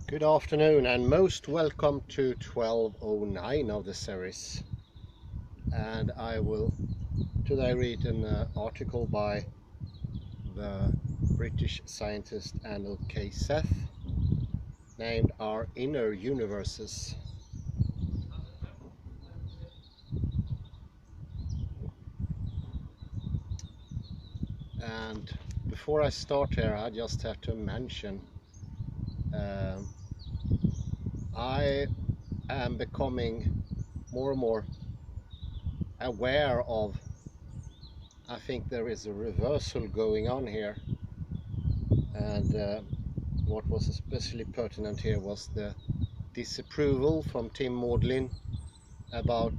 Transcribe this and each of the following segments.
Good afternoon and most welcome to 1209 of the series. And I will today read an article by the British scientist Anil Seth named Our Inner Universes. And before I start here, I just have to mention I am becoming more and more aware of, I think there is a reversal going on here, and what was especially pertinent here was the disapproval from Tim Maudlin about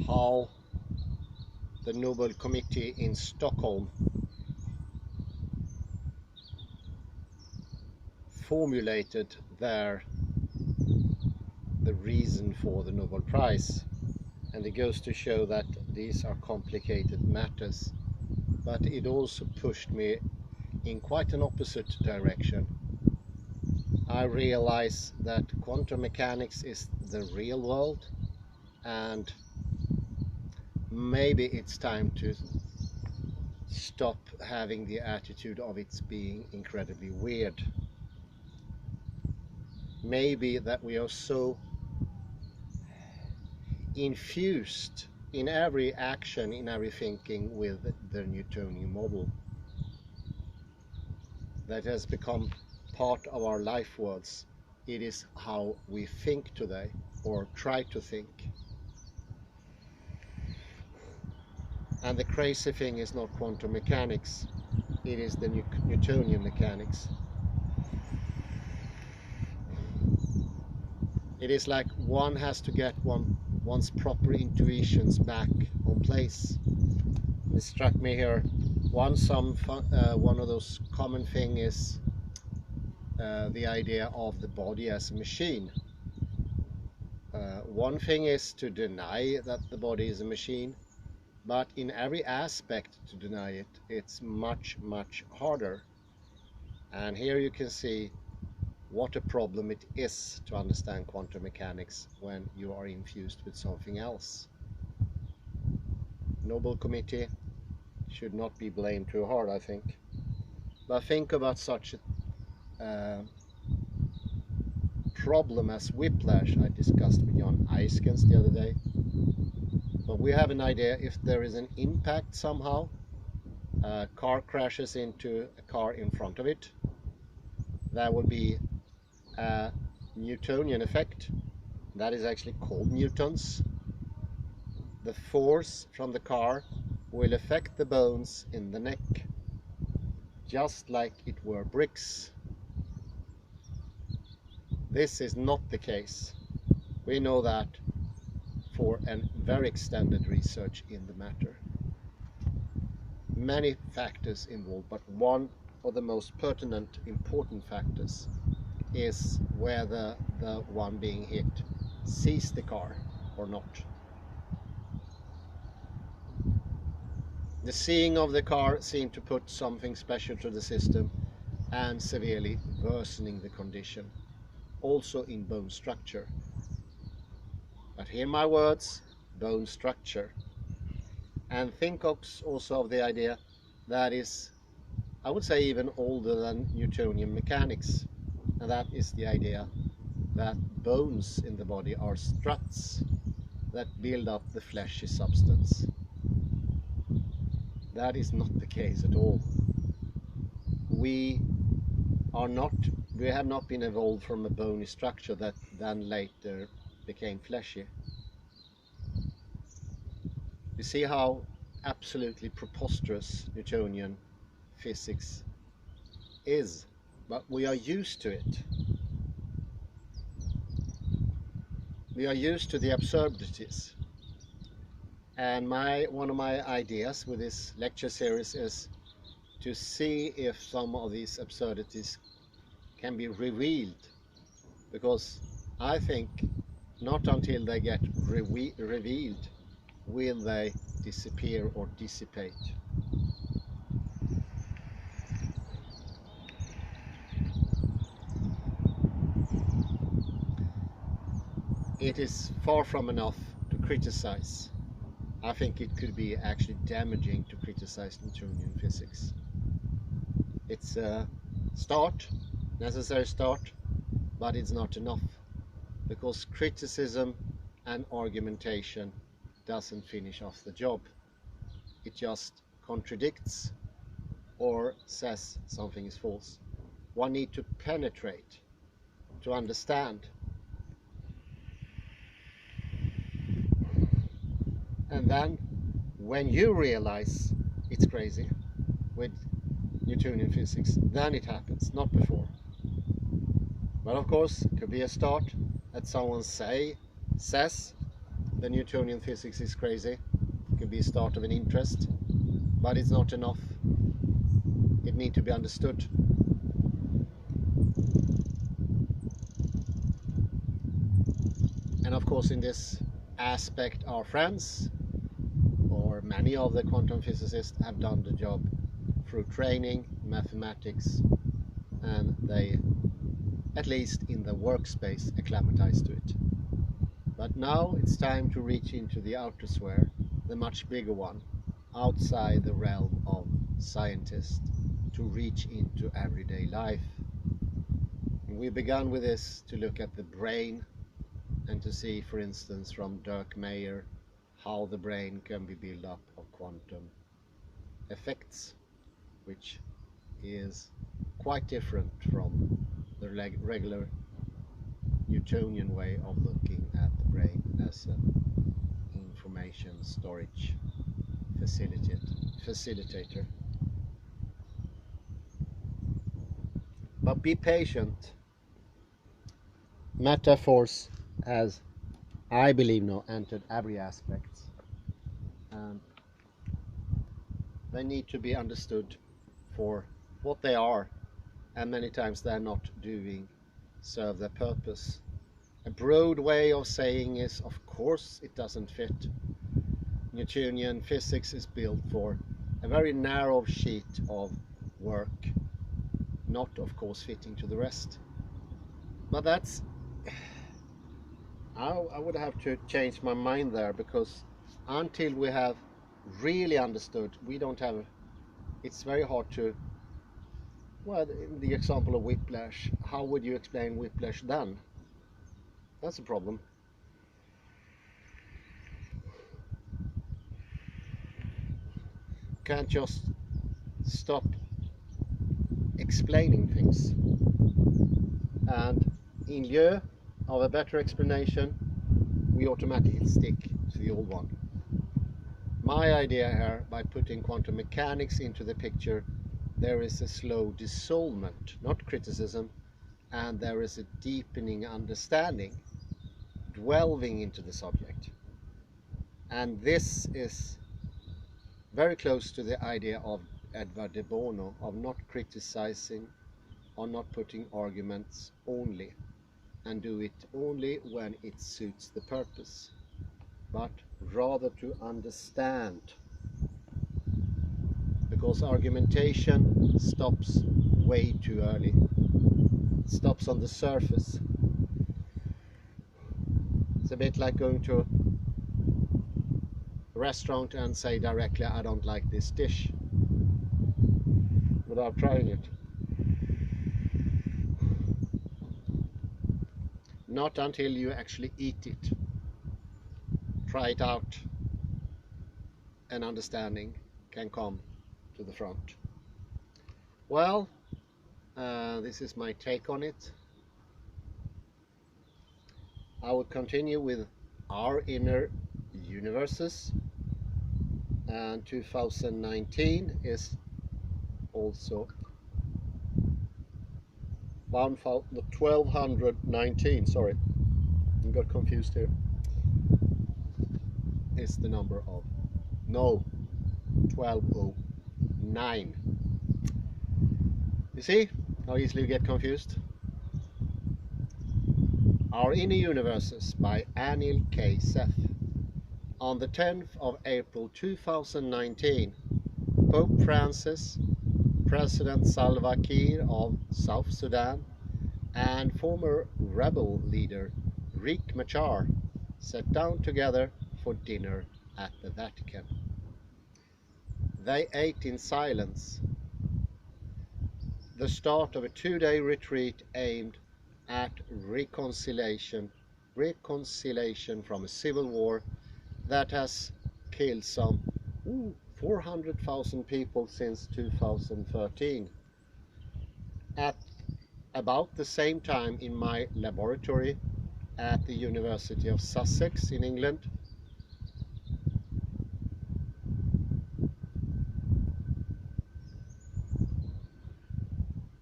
how the Nobel Committee in Stockholm formulated the reason for the Nobel Prize. And it goes to show that these are complicated matters, but it also pushed me in quite an opposite direction. I realize that quantum mechanics is the real world, and maybe it's time to stop having the attitude of it's being incredibly weird. Maybe that we are so infused in every action, in every thinking with the Newtonian model that has become part of our life worlds. It is how we think today, or try to think. And the crazy thing is not quantum mechanics, it is the Newtonian mechanics. It is like one has to get one's proper intuitions back on place. It struck me here, one of those common thing is the idea of the body as a machine. One thing is to deny that the body is a machine, but in every aspect to deny it, it's much harder. And here you can see what a problem it is to understand quantum mechanics when you are infused with something else. Nobel Committee should not be blamed too hard, I think. But think about such a problem as whiplash I discussed with Jan Eiskens the other day. But we have an idea, if there is an impact somehow, a car crashes into a car in front of it, there will be a Newtonian effect that is actually called newtons. The force from the car will affect the bones in the neck, just like it were bricks. This is not the case. We know that for a very extended research in the matter. Many factors involved, but one of the most pertinent, important factors is whether the one being hit sees the car or not. The seeing of the car seemed to put something special to the system and severely worsening the condition, also in bone structure. But hear my words, bone structure. And think also of the idea that is, I would say, even older than Newtonian mechanics. And that is the idea that bones in the body are struts that build up the fleshy substance. That is not the case at all. We have not been evolved from a bony structure that then later became fleshy. You see how absolutely preposterous Newtonian physics is, but we are used to it. We are used to the absurdities. And one of my ideas with this lecture series is to see if some of these absurdities can be revealed, because I think not until they get revealed will they disappear or dissipate. it is far from enough to criticize. I think it could be actually damaging to criticize Newtonian physics. It's a start, necessary start, but it's not enough, because criticism and argumentation doesn't finish off the job. It just contradicts or says something is false. One needs to penetrate, to understand. And then, when you realize it's crazy with Newtonian physics, then it happens, not before. But of course, it could be a start that someone says the Newtonian physics is crazy. It could be a start of an interest, but it's not enough. It needs to be understood. And of course, in this aspect, our friends, or many of the quantum physicists, have done the job through training, mathematics, and they, at least in the workspace, acclimatize to it. But now it's time to reach into the outer sphere, the much bigger one, outside the realm of scientists, to reach into everyday life. And we began with this to look at the brain and to see, for instance, from Dirk Mayer, how the brain can be built up of quantum effects, which is quite different from the regular Newtonian way of looking at the brain as an information storage facilitator. But be patient. Metaphors has, I believe now, entered every aspect, and they need to be understood for what they are, and many times they're not doing serve their purpose. A broad way of saying is, of course, it doesn't fit. Newtonian physics is built for a very narrow sheet of work, not of course fitting to the rest. But that's, I would have to change my mind there, because until we have really understood, we don't have, it's very hard to, well, in the example of whiplash, how would you explain whiplash then? That's a problem. Can't just stop explaining things. And in lieu of a better explanation, we automatically stick to the old one. My idea here, by putting quantum mechanics into the picture, there is a slow dissolvement, not criticism, and there is a deepening understanding, delving into the subject. And this is very close to the idea of Edward de Bono, of not criticizing, or not putting arguments only, and do it only when it suits the purpose, but rather to understand, because argumentation stops way too early. It stops on the surface. It's a bit like going to a restaurant and say directly, I don't like this dish, without trying it. Not until you actually eat it, try it out, and understanding can come to the front. Well, this is my take on it. I will continue with our inner universes, and 2019 is also 1219, sorry, I got confused here, is the number of, no, 1209. You see how easily you get confused? Our Inner Universes by Anil K. Seth. On the 10th of April 2019, Pope Francis, President Salva Kiir of South Sudan, and former rebel leader Riek Machar sat down together for dinner at the Vatican. They ate in silence, the start of a 2-day retreat aimed at reconciliation from a civil war that has killed some 400,000 people since 2013. At about the same time, in my laboratory at the University of Sussex in England,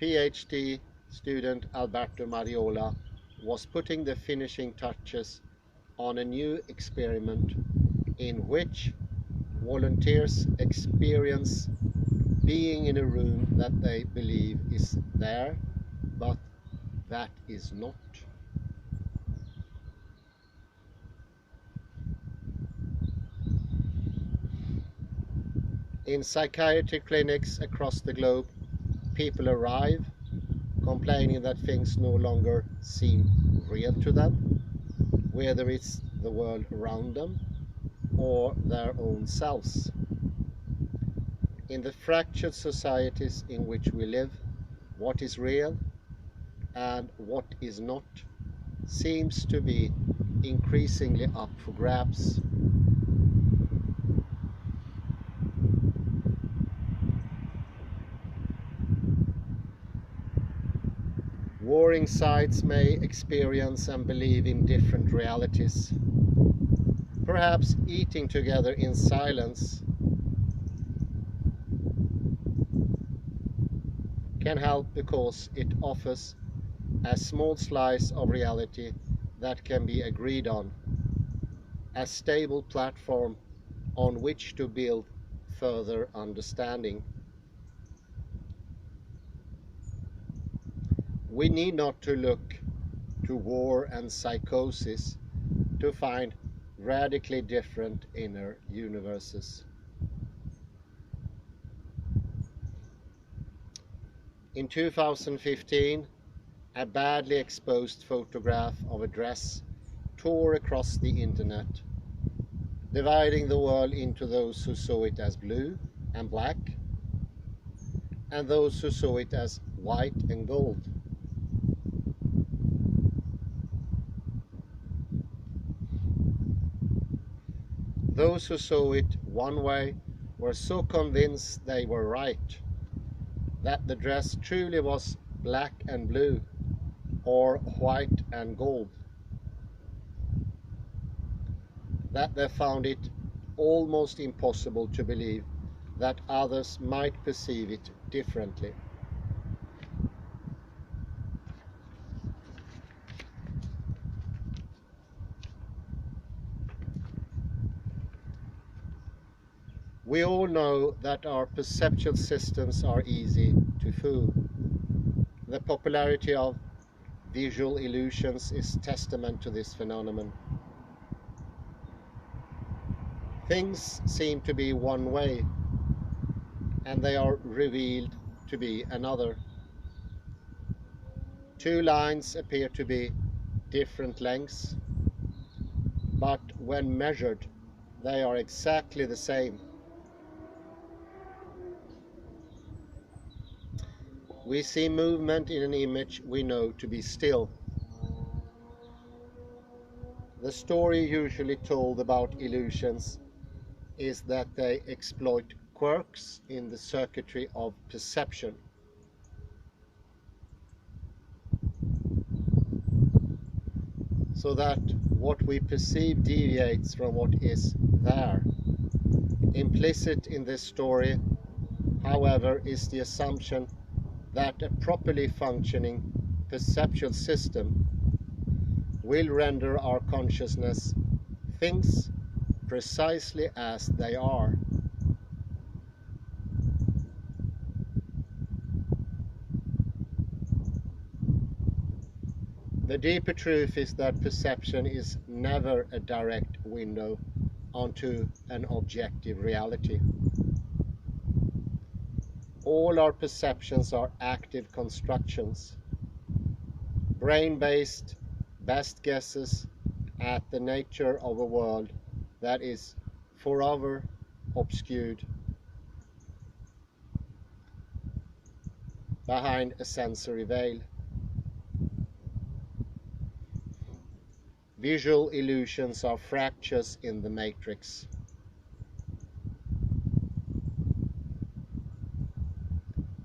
PhD student Alberto Mariola was putting the finishing touches on a new experiment in which volunteers experience being in a room that they believe is there, but that is not. In psychiatry clinics across the globe, people arrive complaining that things no longer seem real to them, whether it's the world around them or their own selves. In the fractured societies in which we live, what is real and what is not seems to be increasingly up for grabs. Warring sides may experience and believe in different realities. Perhaps eating together in silence can help because it offers a small slice of reality that can be agreed on, a stable platform on which to build further understanding. We need not to look to war and psychosis to find radically different inner universes. In 2015, a badly exposed photograph of a dress tore across the internet, dividing the world into those who saw it as blue and black and those who saw it as white and gold. Those who saw it one way were so convinced they were right, that the dress truly was black and blue or white and gold, that they found it almost impossible to believe that others might perceive it differently. We all know that our perceptual systems are easy to fool. The popularity of visual illusions is testament to this phenomenon. Things seem to be one way, and they are revealed to be another. Two lines appear to be different lengths, but when measured, they are exactly the same. We see movement in an image we know to be still. The story usually told about illusions is that they exploit quirks in the circuitry of perception. So that what we perceive deviates from what is there. Implicit in this story, however, is the assumption that a properly functioning perceptual system will render our consciousness things precisely as they are. The deeper truth is that perception is never a direct window onto an objective reality. All our perceptions are active constructions, brain-based best guesses at the nature of a world that is forever obscured behind a sensory veil. Visual illusions are fractures in the matrix.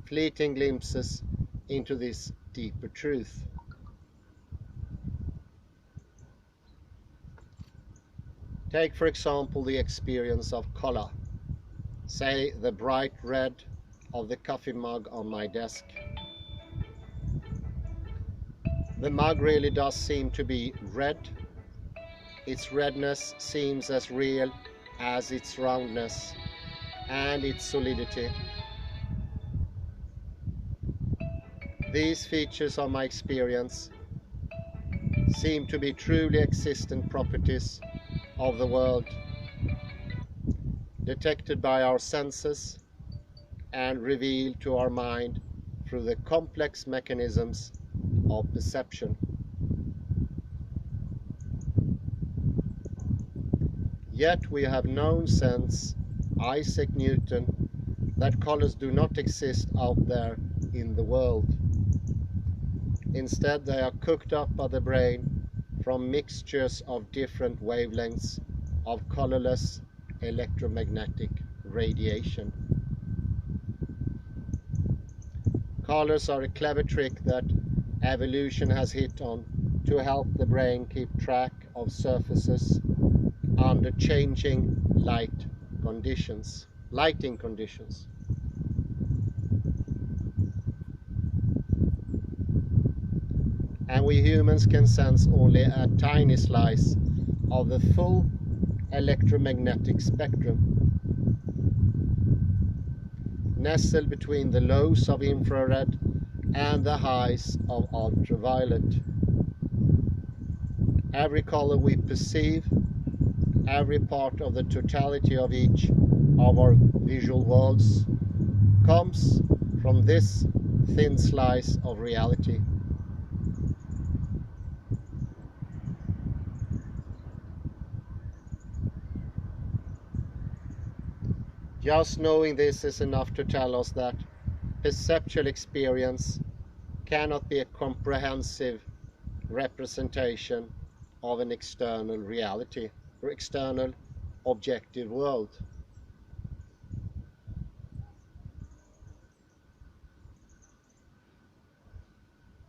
Fleeting glimpses into this deeper truth. Take, for example, the experience of color. Say the bright red of the coffee mug on my desk. The mug really does seem to be red. Its redness seems as real as its roundness and its solidity. These features of my experience seem to be truly existent properties of the world, detected by our senses and revealed to our mind through the complex mechanisms of perception. Yet we have known since Isaac Newton that colors do not exist out there in the world. Instead, they are cooked up by the brain from mixtures of different wavelengths of colorless electromagnetic radiation. Colors are a clever trick that evolution has hit on to help the brain keep track of surfaces under changing lighting conditions. And we humans can sense only a tiny slice of the full electromagnetic spectrum, nestled between the lows of infrared and the highs of ultraviolet. Every color we perceive, every part of the totality of each of our visual worlds, comes from this thin slice of reality. Just knowing this is enough to tell us that perceptual experience cannot be a comprehensive representation of an external reality or external objective world.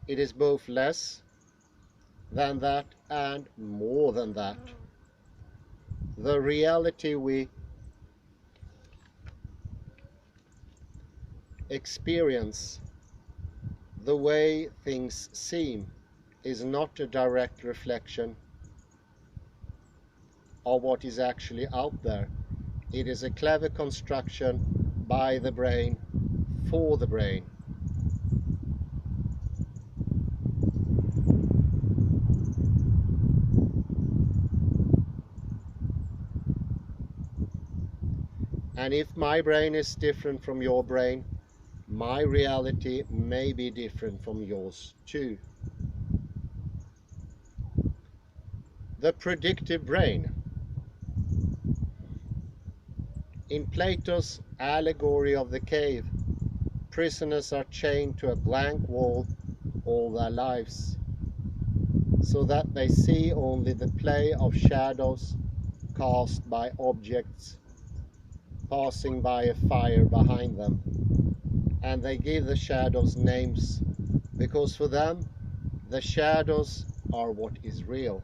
It is both less than that and more than that. The reality we experience, the way things seem, is not a direct reflection of what is actually out there. It is a clever construction by the brain for the brain. And if my brain is different from your brain, my reality may be different from yours too. The predictive brain. In Plato's allegory of the cave, prisoners are chained to a blank wall all their lives, so that they see only the play of shadows cast by objects passing by a fire behind them. And they give the shadows names, because for them the shadows are what is real.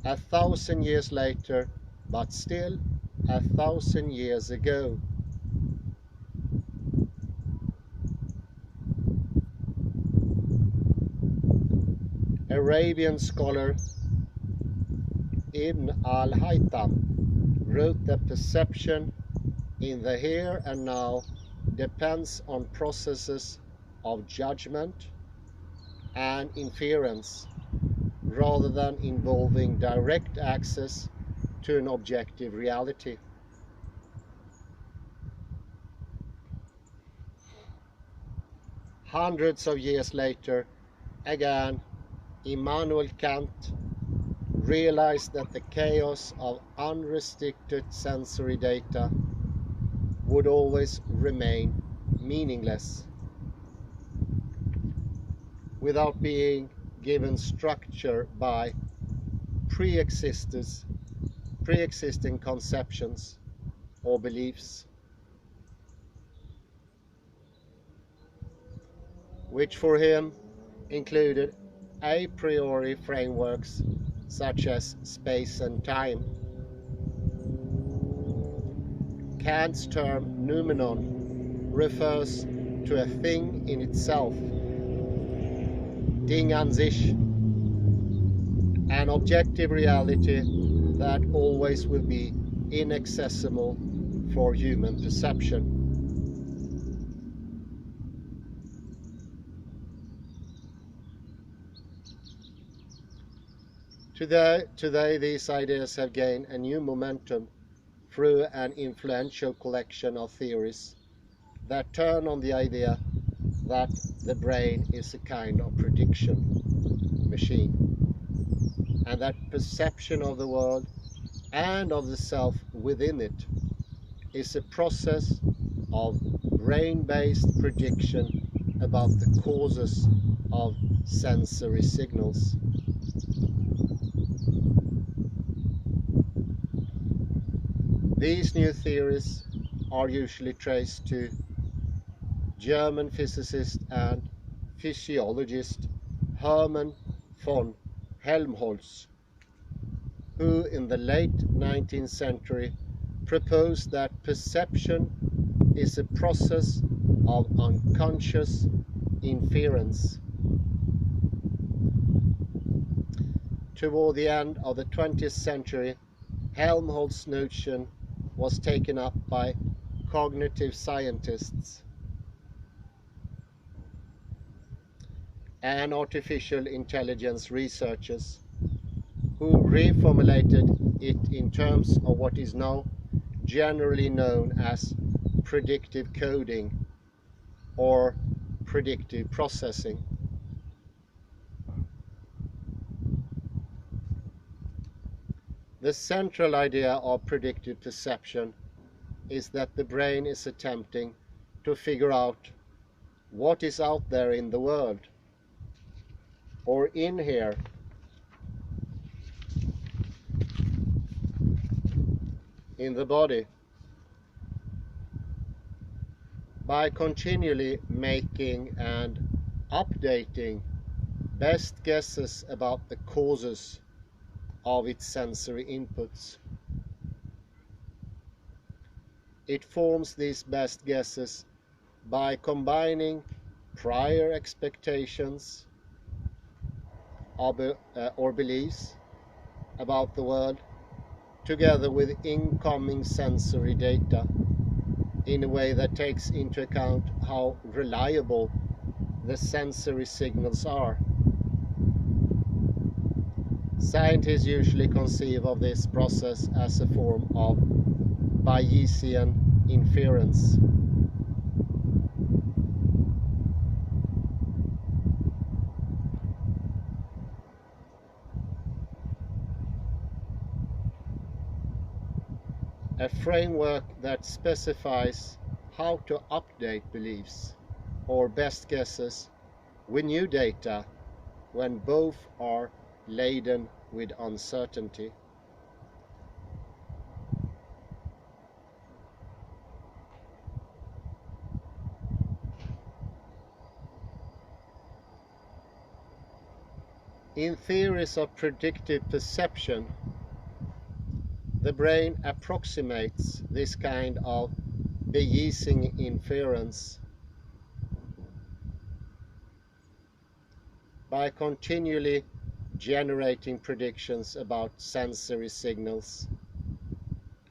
1,000 years later, but still 1,000 years ago, Arabian scholar Ibn al-Haytham wrote that perception in the here and now depends on processes of judgment and inference rather than involving direct access to an objective reality. Hundreds of years later, again, Immanuel Kant realized that the chaos of unrestricted sensory data would always remain meaningless without being given structure by pre-existing conceptions or beliefs, which for him included a priori frameworks such as space and time. Kant's term noumenon refers to a thing in itself, Ding an sich, an objective reality that always will be inaccessible for human perception. Today these ideas have gained a new momentum through an influential collection of theories that turn on the idea that the brain is a kind of prediction machine, and that perception of the world and of the self within it is a process of brain-based prediction about the causes of sensory signals. These new theories are usually traced to German physicist and physiologist Hermann von Helmholtz, who in the late 19th century proposed that perception is a process of unconscious inference. Toward the end of the 20th century, Helmholtz's notion was taken up by cognitive scientists and artificial intelligence researchers, who reformulated it in terms of what is now generally known as predictive coding or predictive processing. The central idea of predictive perception is that the brain is attempting to figure out what is out there in the world, or in here, in the body, by continually making and updating best guesses about the causes of its sensory inputs. It forms these best guesses by combining prior expectations or beliefs about the world together with incoming sensory data in a way that takes into account how reliable the sensory signals are. Scientists usually conceive of this process as a form of Bayesian inference. A framework that specifies how to update beliefs or best guesses with new data when both are laden with uncertainty. In theories of predictive perception, the brain approximates this kind of Bayesian inference by continually generating predictions about sensory signals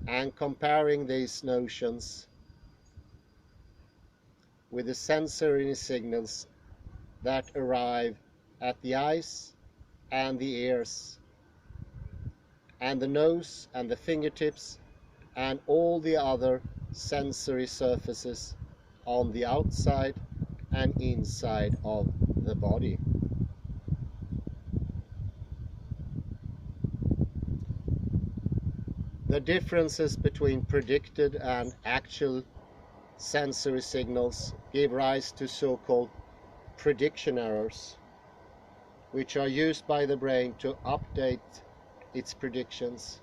and comparing these notions with the sensory signals that arrive at the eyes and the ears and the nose and the fingertips and all the other sensory surfaces on the outside and inside of the body. The differences between predicted and actual sensory signals give rise to so-called prediction errors, which are used by the brain to update its predictions,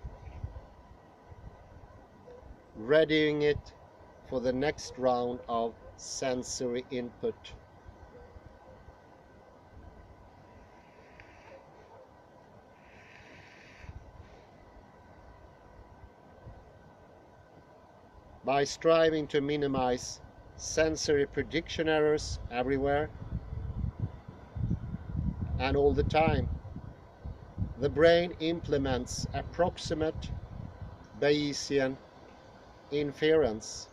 readying it for the next round of sensory input. By striving to minimize sensory prediction errors everywhere and all the time, the brain implements approximate Bayesian inference,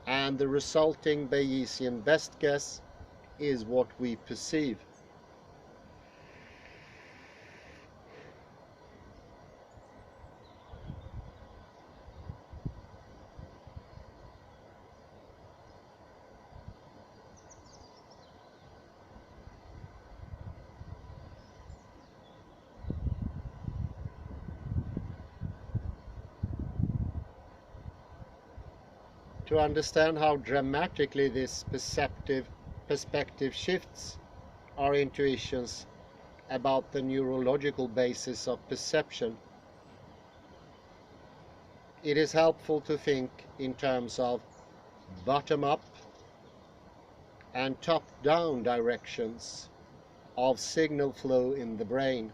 and the resulting Bayesian best guess is what we perceive. To understand how dramatically this perspective shifts our intuitions about the neurological basis of perception, it is helpful to think in terms of bottom-up and top-down directions of signal flow in the brain.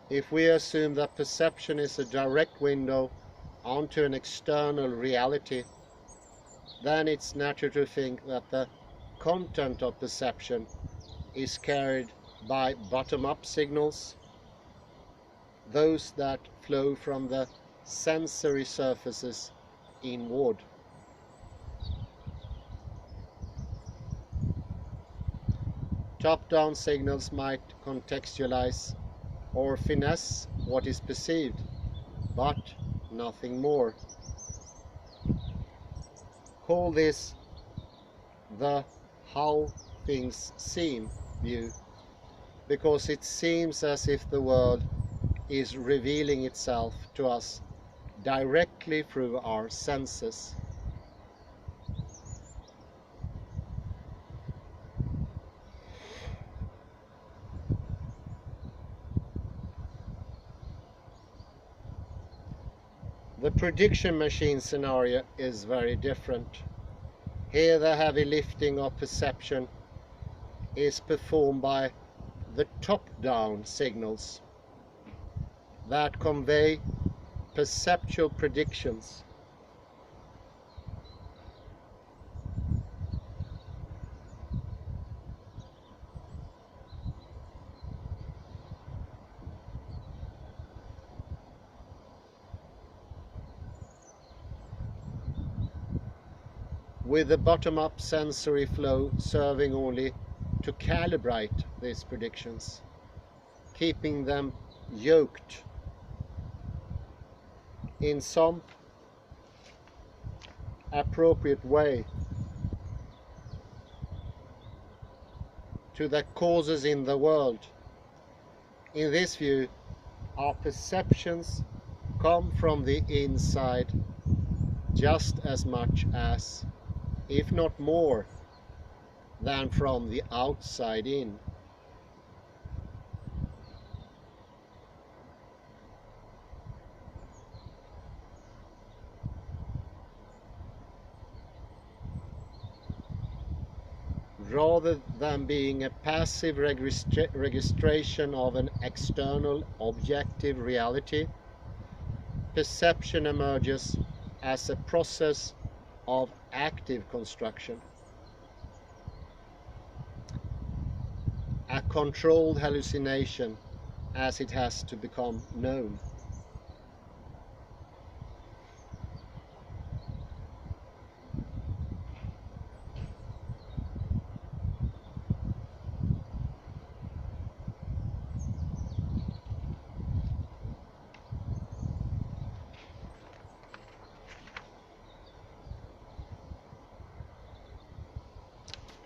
If we assume that perception is a direct window onto an external reality, then it's natural to think that the content of perception is carried by bottom-up signals, those that flow from the sensory surfaces inward. Top-down signals might contextualize or finesse what is perceived, but nothing more. Call this the how things seem view, because it seems as if the world is revealing itself to us directly through our senses. The prediction machine scenario is very different. Here the heavy lifting of perception is performed by the top-down signals that convey perceptual predictions. With the bottom-up sensory flow serving only to calibrate these predictions, keeping them yoked in some appropriate way to the causes in the world. In this view, our perceptions come from the inside just as much as, if not more, than from the outside in. Rather than being a passive registration of an external objective reality, perception emerges as a process of active construction, a controlled hallucination as it has to become known.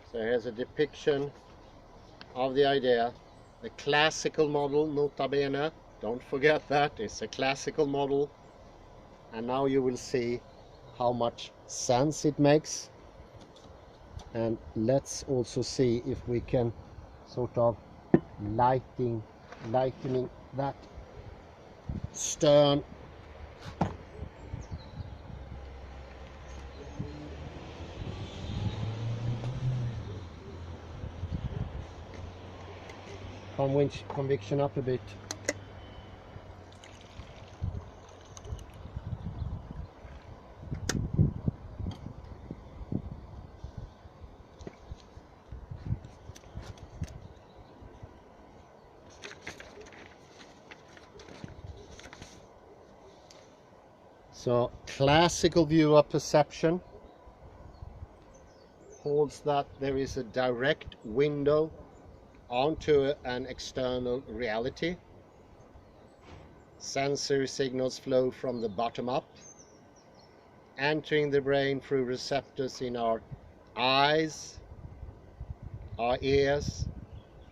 So here's a depiction of the idea. The classical model, nota bene, don't forget that, it's a classical model. And now you will see how much sense it makes. And let's also see if we can sort of lightening that stern. Conviction up a bit. So, classical view of perception holds that there is a direct window onto an external reality. Sensory signals flow from the bottom up, entering the brain through receptors in our eyes, our ears,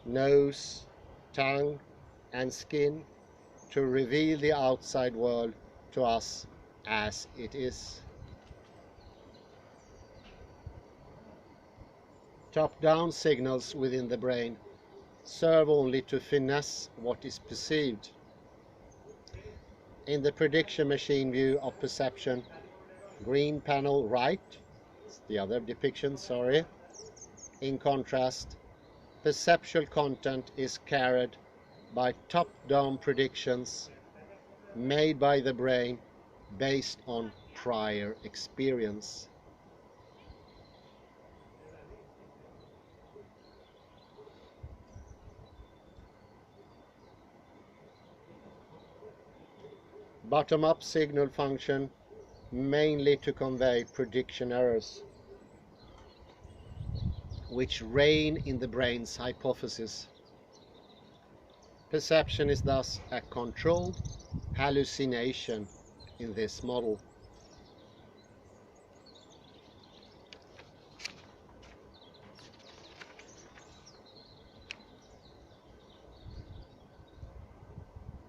nose, tongue, and skin to reveal the outside world to us as it is. Top-down signals within the brain serve only to finesse what is perceived. In the prediction machine view of perception, green panel right, it's the other depiction, sorry. In contrast, perceptual content is carried by top-down predictions made by the brain based on prior experience. Bottom-up signal function mainly to convey prediction errors, which reign in the brain's hypothesis. Perception is thus a controlled hallucination in this model.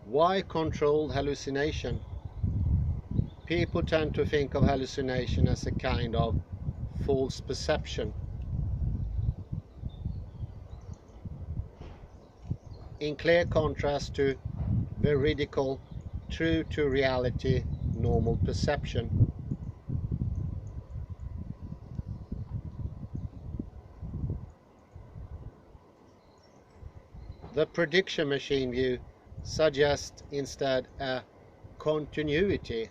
Why controlled hallucination? People tend to think of hallucination as a kind of false perception. In clear contrast to veridical, true to reality, normal perception. The prediction machine view suggests instead a continuity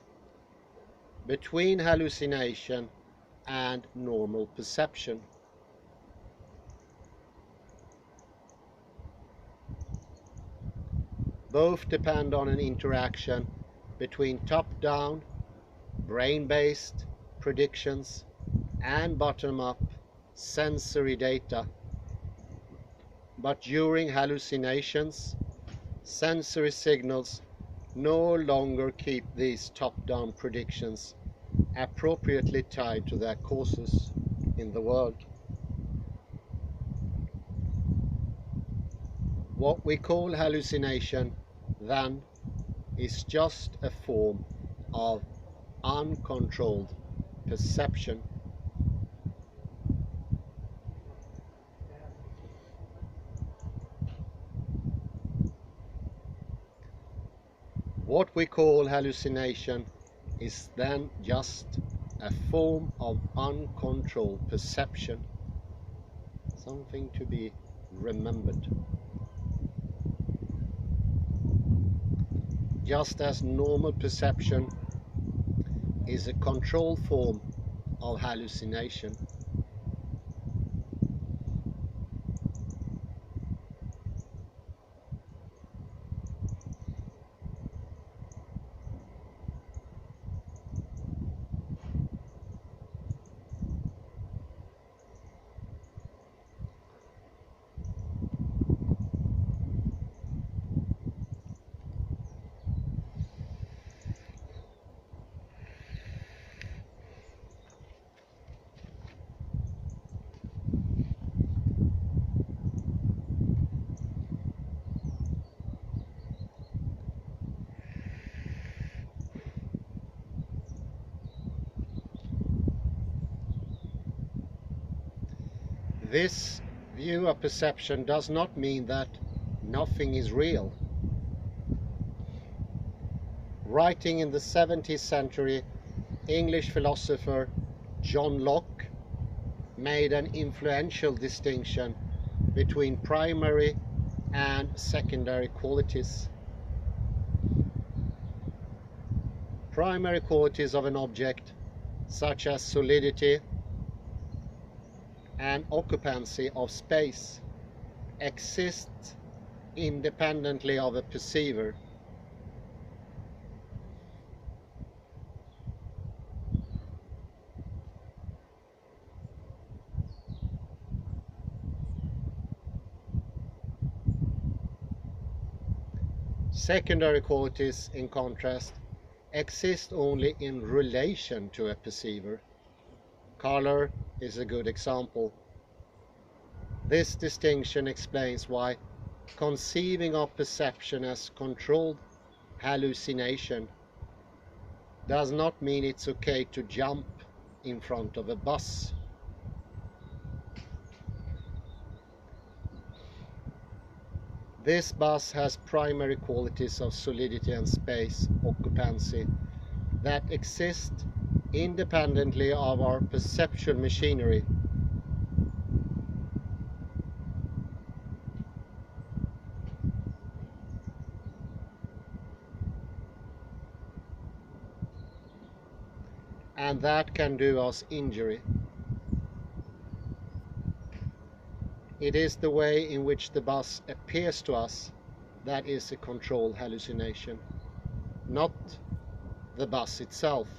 between hallucination and normal perception. Both depend on an interaction between top-down, brain-based predictions and bottom-up sensory data. But during hallucinations, sensory signals no longer keep these top-down predictions appropriately tied to their causes in the world. What we call hallucination, then, is just a form of uncontrolled perception. What we call hallucination is then just a form of uncontrolled perception. Something to be remembered. Just as normal perception is a controlled form of hallucination. This view of perception does not mean that nothing is real. Writing in the 17th century, English philosopher John Locke made an influential distinction between primary and secondary qualities. Primary qualities of an object, such as solidity and occupancy of space, exist independently of a perceiver. Secondary qualities, in contrast, exist only in relation to a perceiver. Color is a good example. This distinction explains why conceiving of perception as controlled hallucination does not mean it's okay to jump in front of a bus. This bus has primary qualities of solidity and space occupancy that exist independently of our perceptual machinery. And that can do us injury. It is the way in which the bus appears to us that is a controlled hallucination, not the bus itself.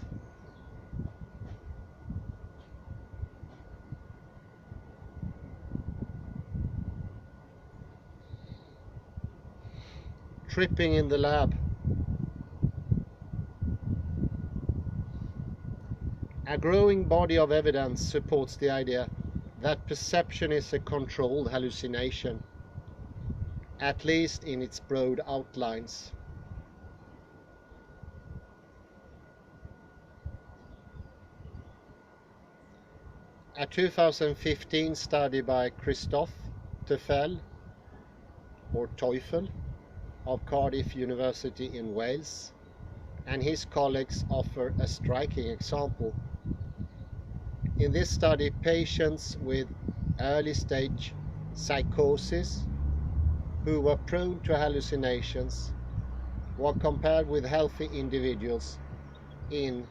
Tripping in the lab. A growing body of evidence supports the idea that perception is a controlled hallucination, at least in its broad outlines. A 2015 study by Christophe Teufel, or Teufel, of Cardiff University in Wales, and his colleagues offer a striking example. In this study, patients with early stage psychosis who were prone to hallucinations were compared with healthy individuals in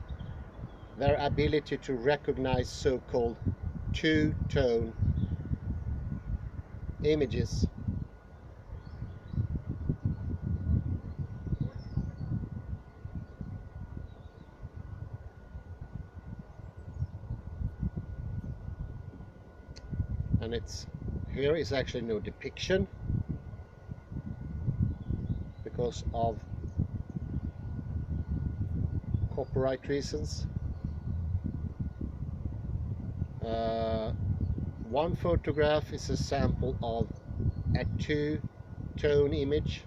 their ability to recognize so-called two-tone images. And here is actually no depiction because of copyright reasons. One photograph is a sample of a two-tone image.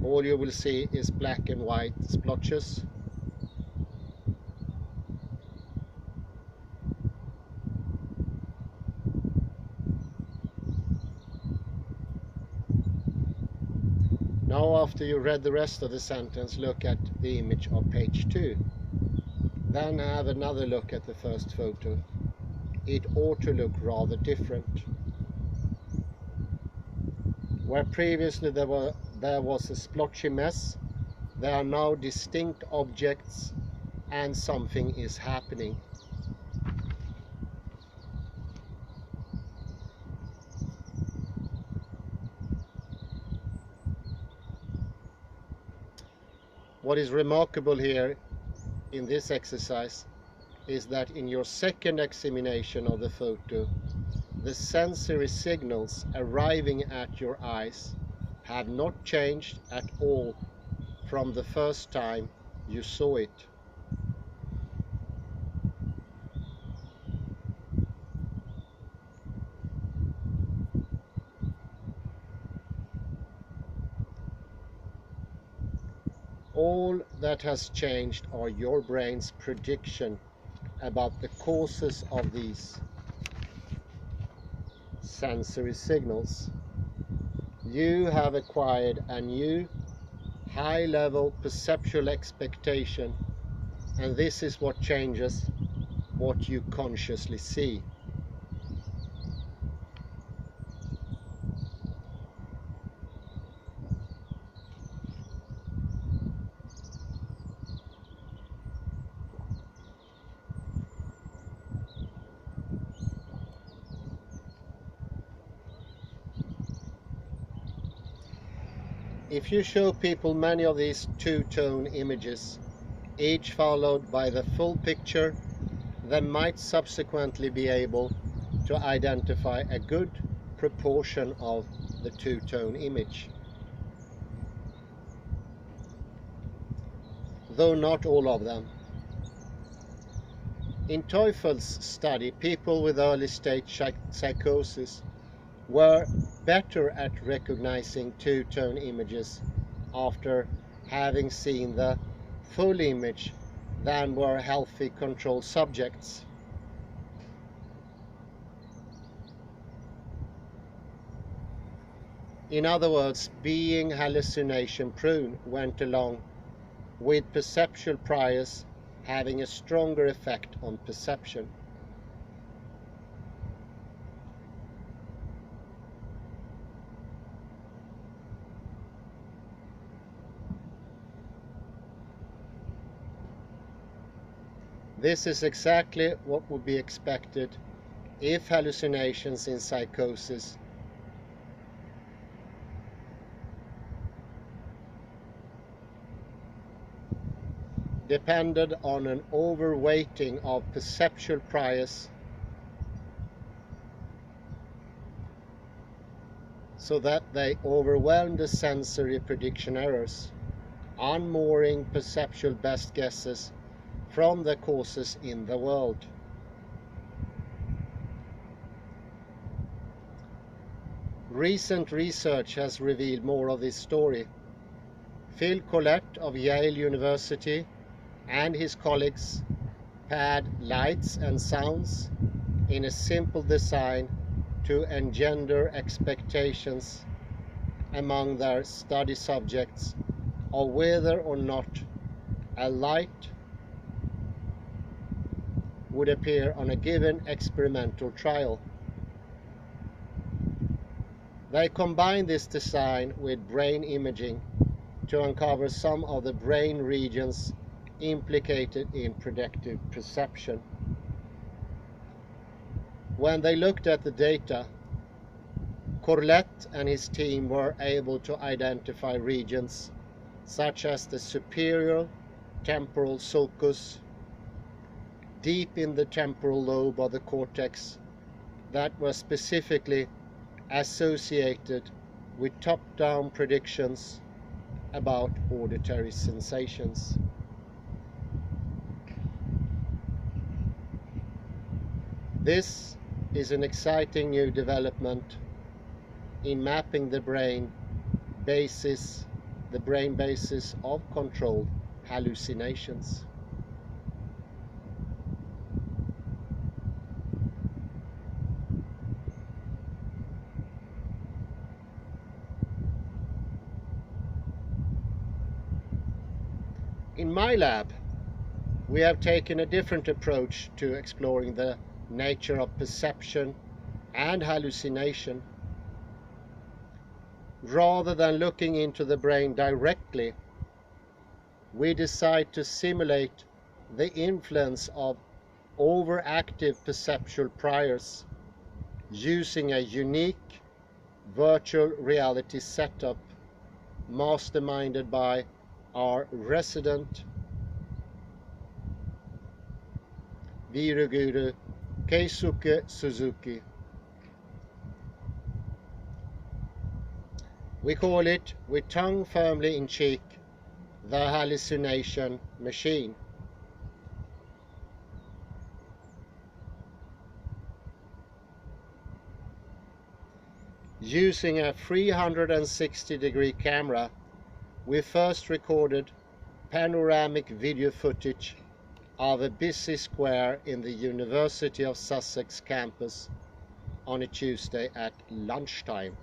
All you will see is black and white splotches. Now, after you read the rest of the sentence, look at the image of page 2. Then have another look at the first photo. It ought to look rather different. Where previously there was a splotchy mess, there are now distinct objects and something is happening. What is remarkable here in this exercise is that in your second examination of the photo, the sensory signals arriving at your eyes have not changed at all from the first time you saw it. All that has changed are your brain's prediction about the causes of these sensory signals. You have acquired a new high-level perceptual expectation, and this is what changes what you consciously see. If you show people many of these two-tone images, each followed by the full picture, they might subsequently be able to identify a good proportion of the two-tone image. Though not all of them. In Teufel's study, people with early-stage psychosis were better at recognizing two-tone images after having seen the full image than were healthy control subjects. In other words, being hallucination prone went along with perceptual priors having a stronger effect on perception. This is exactly what would be expected if hallucinations in psychosis depended on an overweighting of perceptual priors so that they overwhelmed the sensory prediction errors, unmooring perceptual best guesses from the causes in the world. Recent research has revealed more of this story. Phil Collette of Yale University and his colleagues paired lights and sounds in a simple design to engender expectations among their study subjects of whether or not a light would appear on a given experimental trial. They combined this design with brain imaging to uncover some of the brain regions implicated in predictive perception. When they looked at the data, Corlett and his team were able to identify regions such as the superior temporal sulcus, deep in the temporal lobe of the cortex, that were specifically associated with top-down predictions about auditory sensations. This is an exciting new development in mapping the brain basis of controlled hallucinations. In my lab, we have taken a different approach to exploring the nature of perception and hallucination. Rather than looking into the brain directly, we decide to simulate the influence of overactive perceptual priors using a unique virtual reality setup masterminded by our resident Viruguru Keisuke Suzuki. We call it, with tongue firmly in cheek, the hallucination machine. Using a 360-degree camera, we first recorded panoramic video footage of a busy square in the University of Sussex campus on a Tuesday at lunchtime.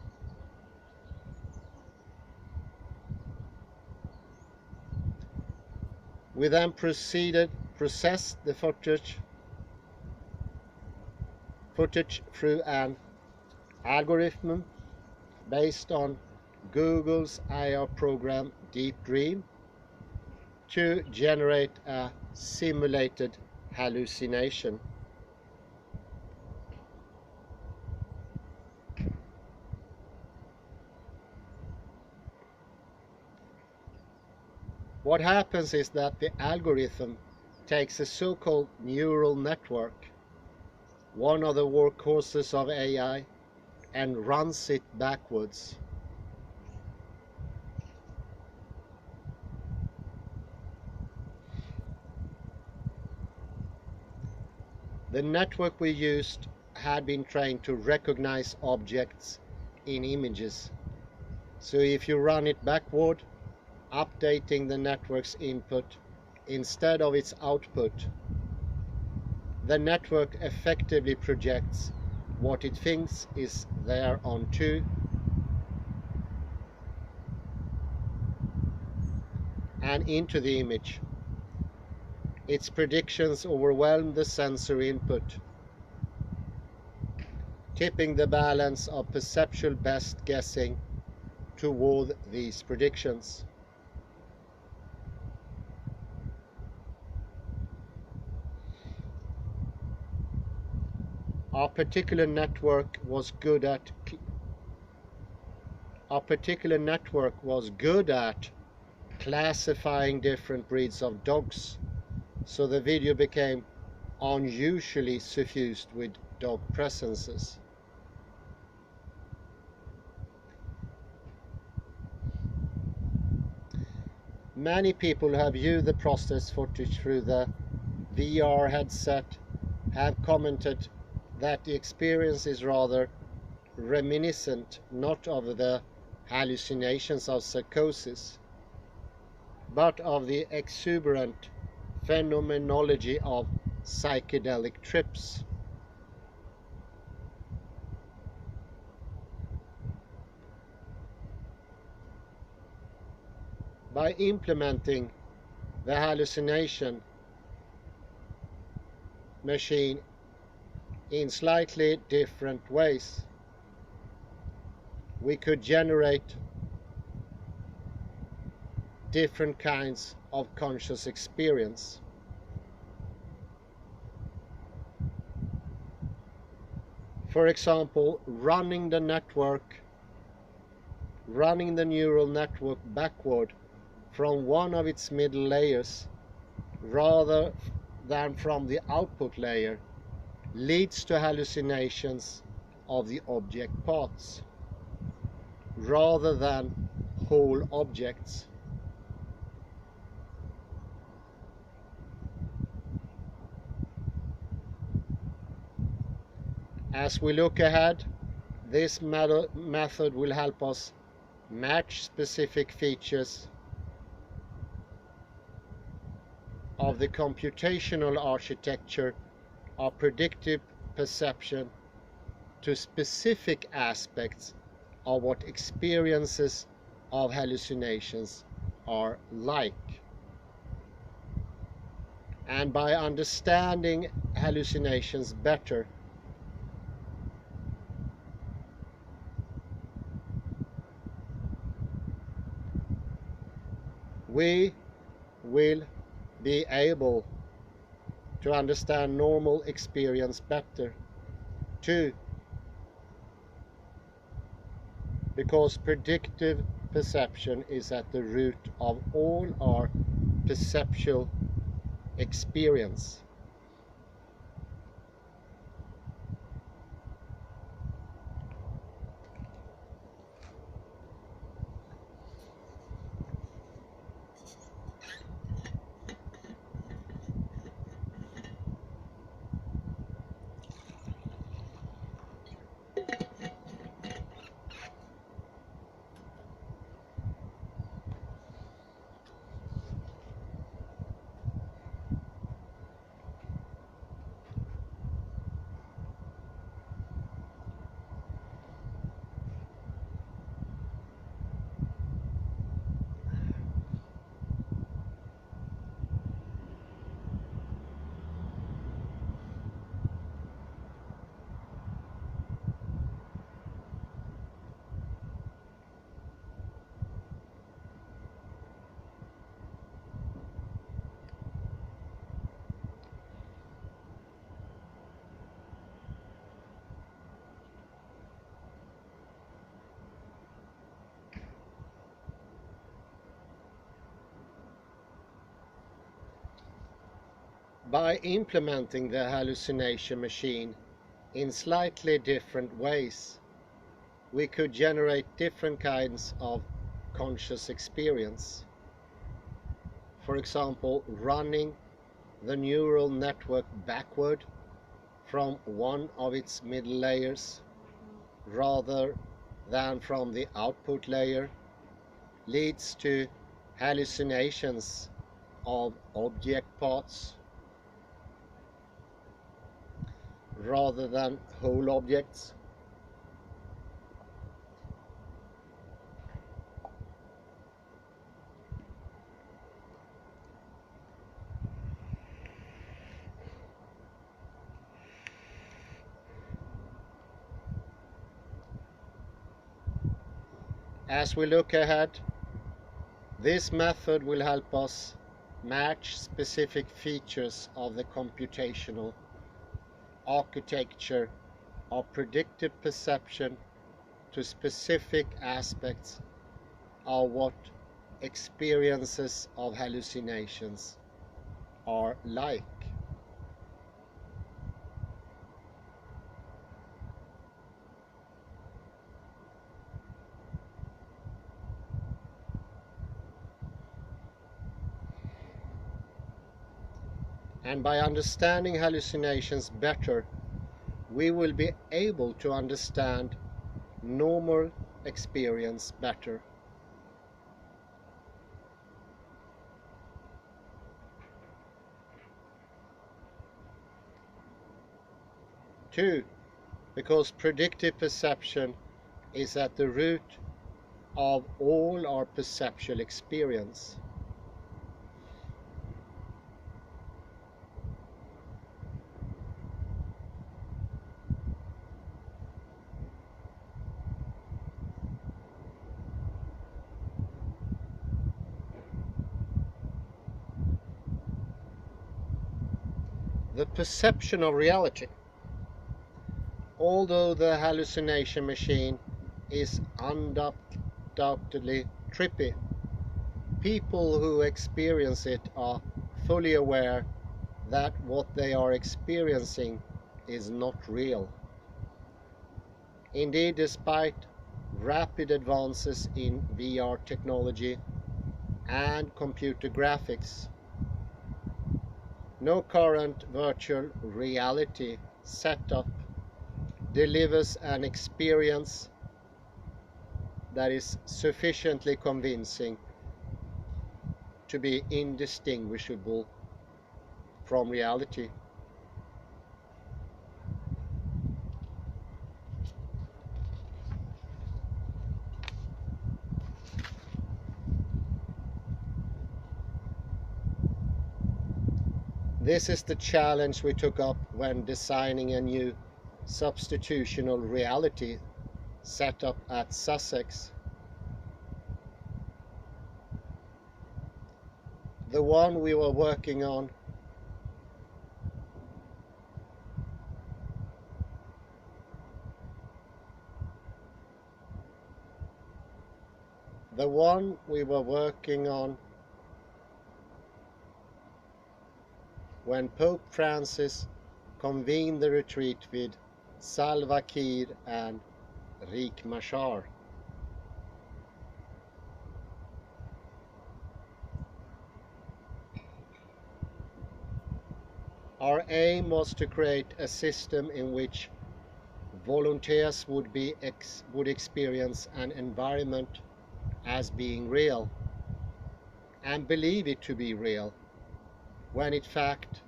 We then processed the footage through an algorithm based on Google's AI program Deep Dream to generate a simulated hallucination. What happens is that the algorithm takes a so-called neural network, one of the workhorses of AI, and runs it backwards. The network we used had been trained to recognize objects in images. So if you run it backward, updating the network's input instead of its output, the network effectively projects what it thinks is there onto and into the image. Its predictions overwhelm the sensory input, tipping the balance of perceptual best guessing toward these predictions. Our particular network was good at classifying different breeds of dogs, so the video became unusually suffused with dog presences. Many people who have viewed the processed footage through the VR headset have commented that the experience is rather reminiscent not of the hallucinations of psychosis, but of the exuberant phenomenology of psychedelic trips. By implementing the hallucination machine in slightly different ways, we could generate different kinds of conscious experience. For example, running the neural network backward from one of its middle layers rather than from the output layer leads to hallucinations of the object parts rather than whole objects. As we look ahead, this method will help us match specific features of the computational architecture of predictive perception to specific aspects of what experiences of hallucinations are like. And by understanding hallucinations better, we will be able to understand normal experience better too, because predictive perception is at the root of all our perceptual experience. By implementing the hallucination machine in slightly different ways, we could generate different kinds of conscious experience. For example, running the neural network backward from one of its middle layers rather than from the output layer leads to hallucinations of object parts rather than whole objects. As we look ahead, this method will help us match specific features of the computational architecture of predictive perception to specific aspects of what experiences of hallucinations are like. And by understanding hallucinations better, we will be able to understand normal experience better. Two, because predictive perception is at the root of all our perceptual experience. The perception of reality. Although the hallucination machine is undoubtedly trippy, people who experience it are fully aware that what they are experiencing is not real. Indeed, despite rapid advances in VR technology and computer graphics, no current virtual reality setup delivers an experience that is sufficiently convincing to be indistinguishable from reality. This is the challenge we took up when designing a new substitutional reality setup at Sussex. The one we were working on when Pope Francis convened the retreat with Salva Kiir and Riek Machar. Our aim was to create a system in which volunteers would experience an environment as being real and believe it to be real, when in fact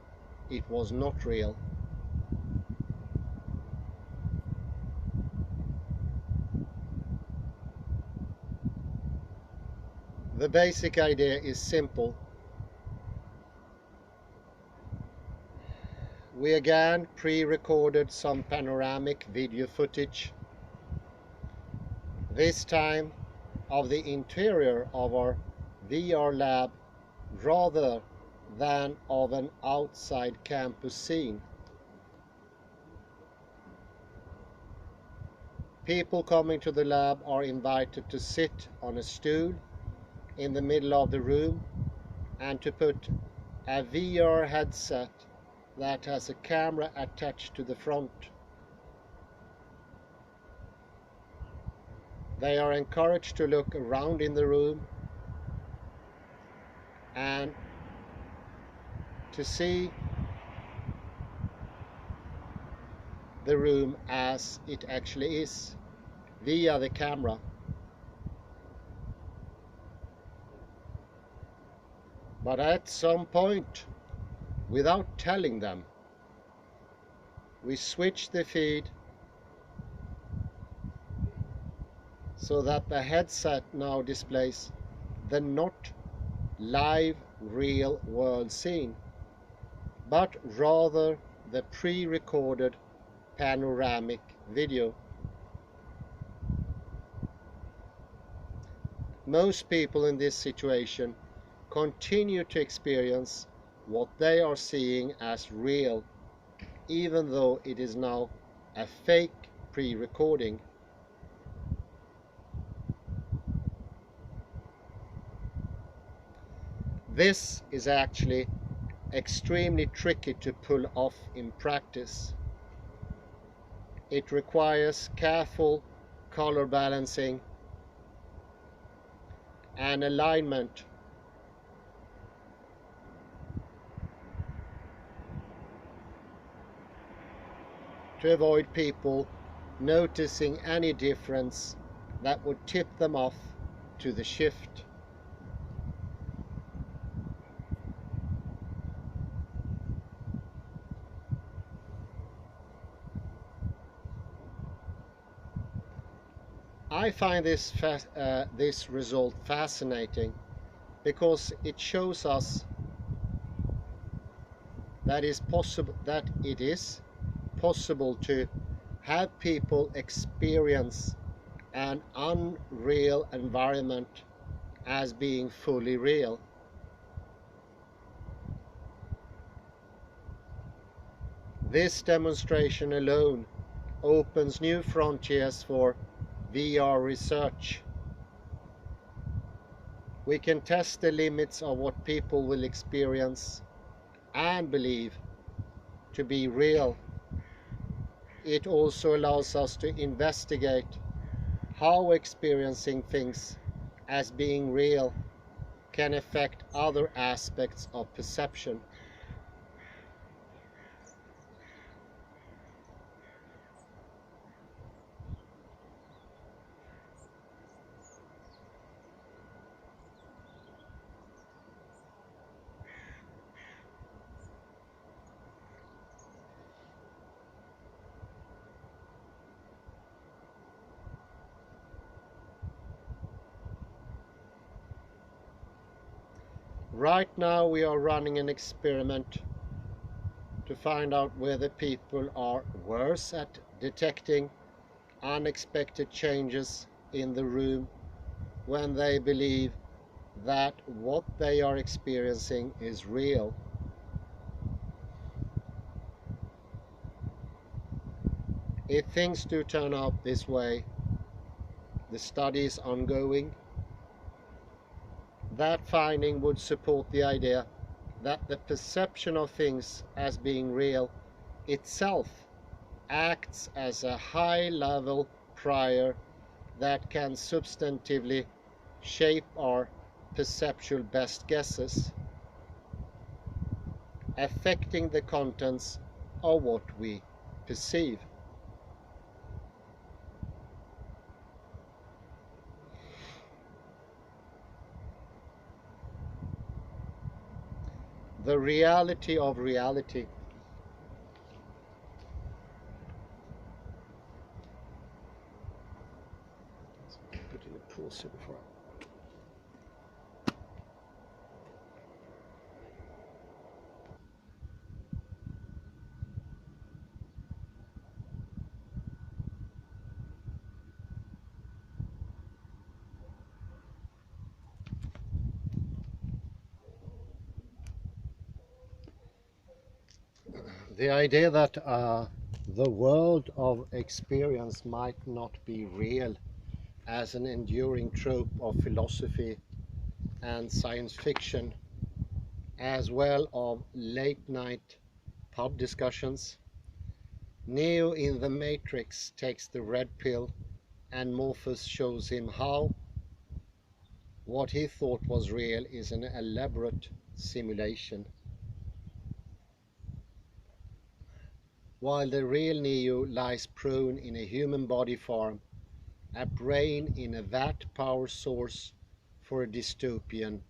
it was not real. The basic idea is simple. We again pre-recorded some panoramic video footage, this time of the interior of our VR lab rather than of an outside campus scene. People coming to the lab are invited to sit on a stool in the middle of the room and to put a VR headset that has a camera attached to the front. They are encouraged to look around in the room and to see the room as it actually is via the camera. But at some point, without telling them, we switch the feed so that the headset now displays the not live real world scene, but rather the pre-recorded panoramic video. Most people in this situation continue to experience what they are seeing as real, even though it is now a fake pre-recording. This is actually extremely tricky to pull off in practice. It requires careful color balancing and alignment to avoid people noticing any difference that would tip them off to the shift. I find this result fascinating because it shows us that it is possible to have people experience an unreal environment as being fully real. This demonstration alone opens new frontiers for VR research. We can test the limits of what people will experience and believe to be real. It also allows us to investigate how experiencing things as being real can affect other aspects of perception. Right now we are running an experiment to find out whether people are worse at detecting unexpected changes in the room when they believe that what they are experiencing is real. If things do turn out this way, the study is ongoing. That finding would support the idea that the perception of things as being real itself acts as a high-level prior that can substantively shape our perceptual best guesses, affecting the contents of what we perceive. The reality of reality. Put in a pause here before. The idea that the world of experience might not be real as an enduring trope of philosophy and science fiction, as well of late night pub discussions. Neo in the Matrix takes the red pill and Morpheus shows him how what he thought was real is an elaborate simulation. While the real Neo lies prone in a human body form, a brain in a vat power source for a dystopian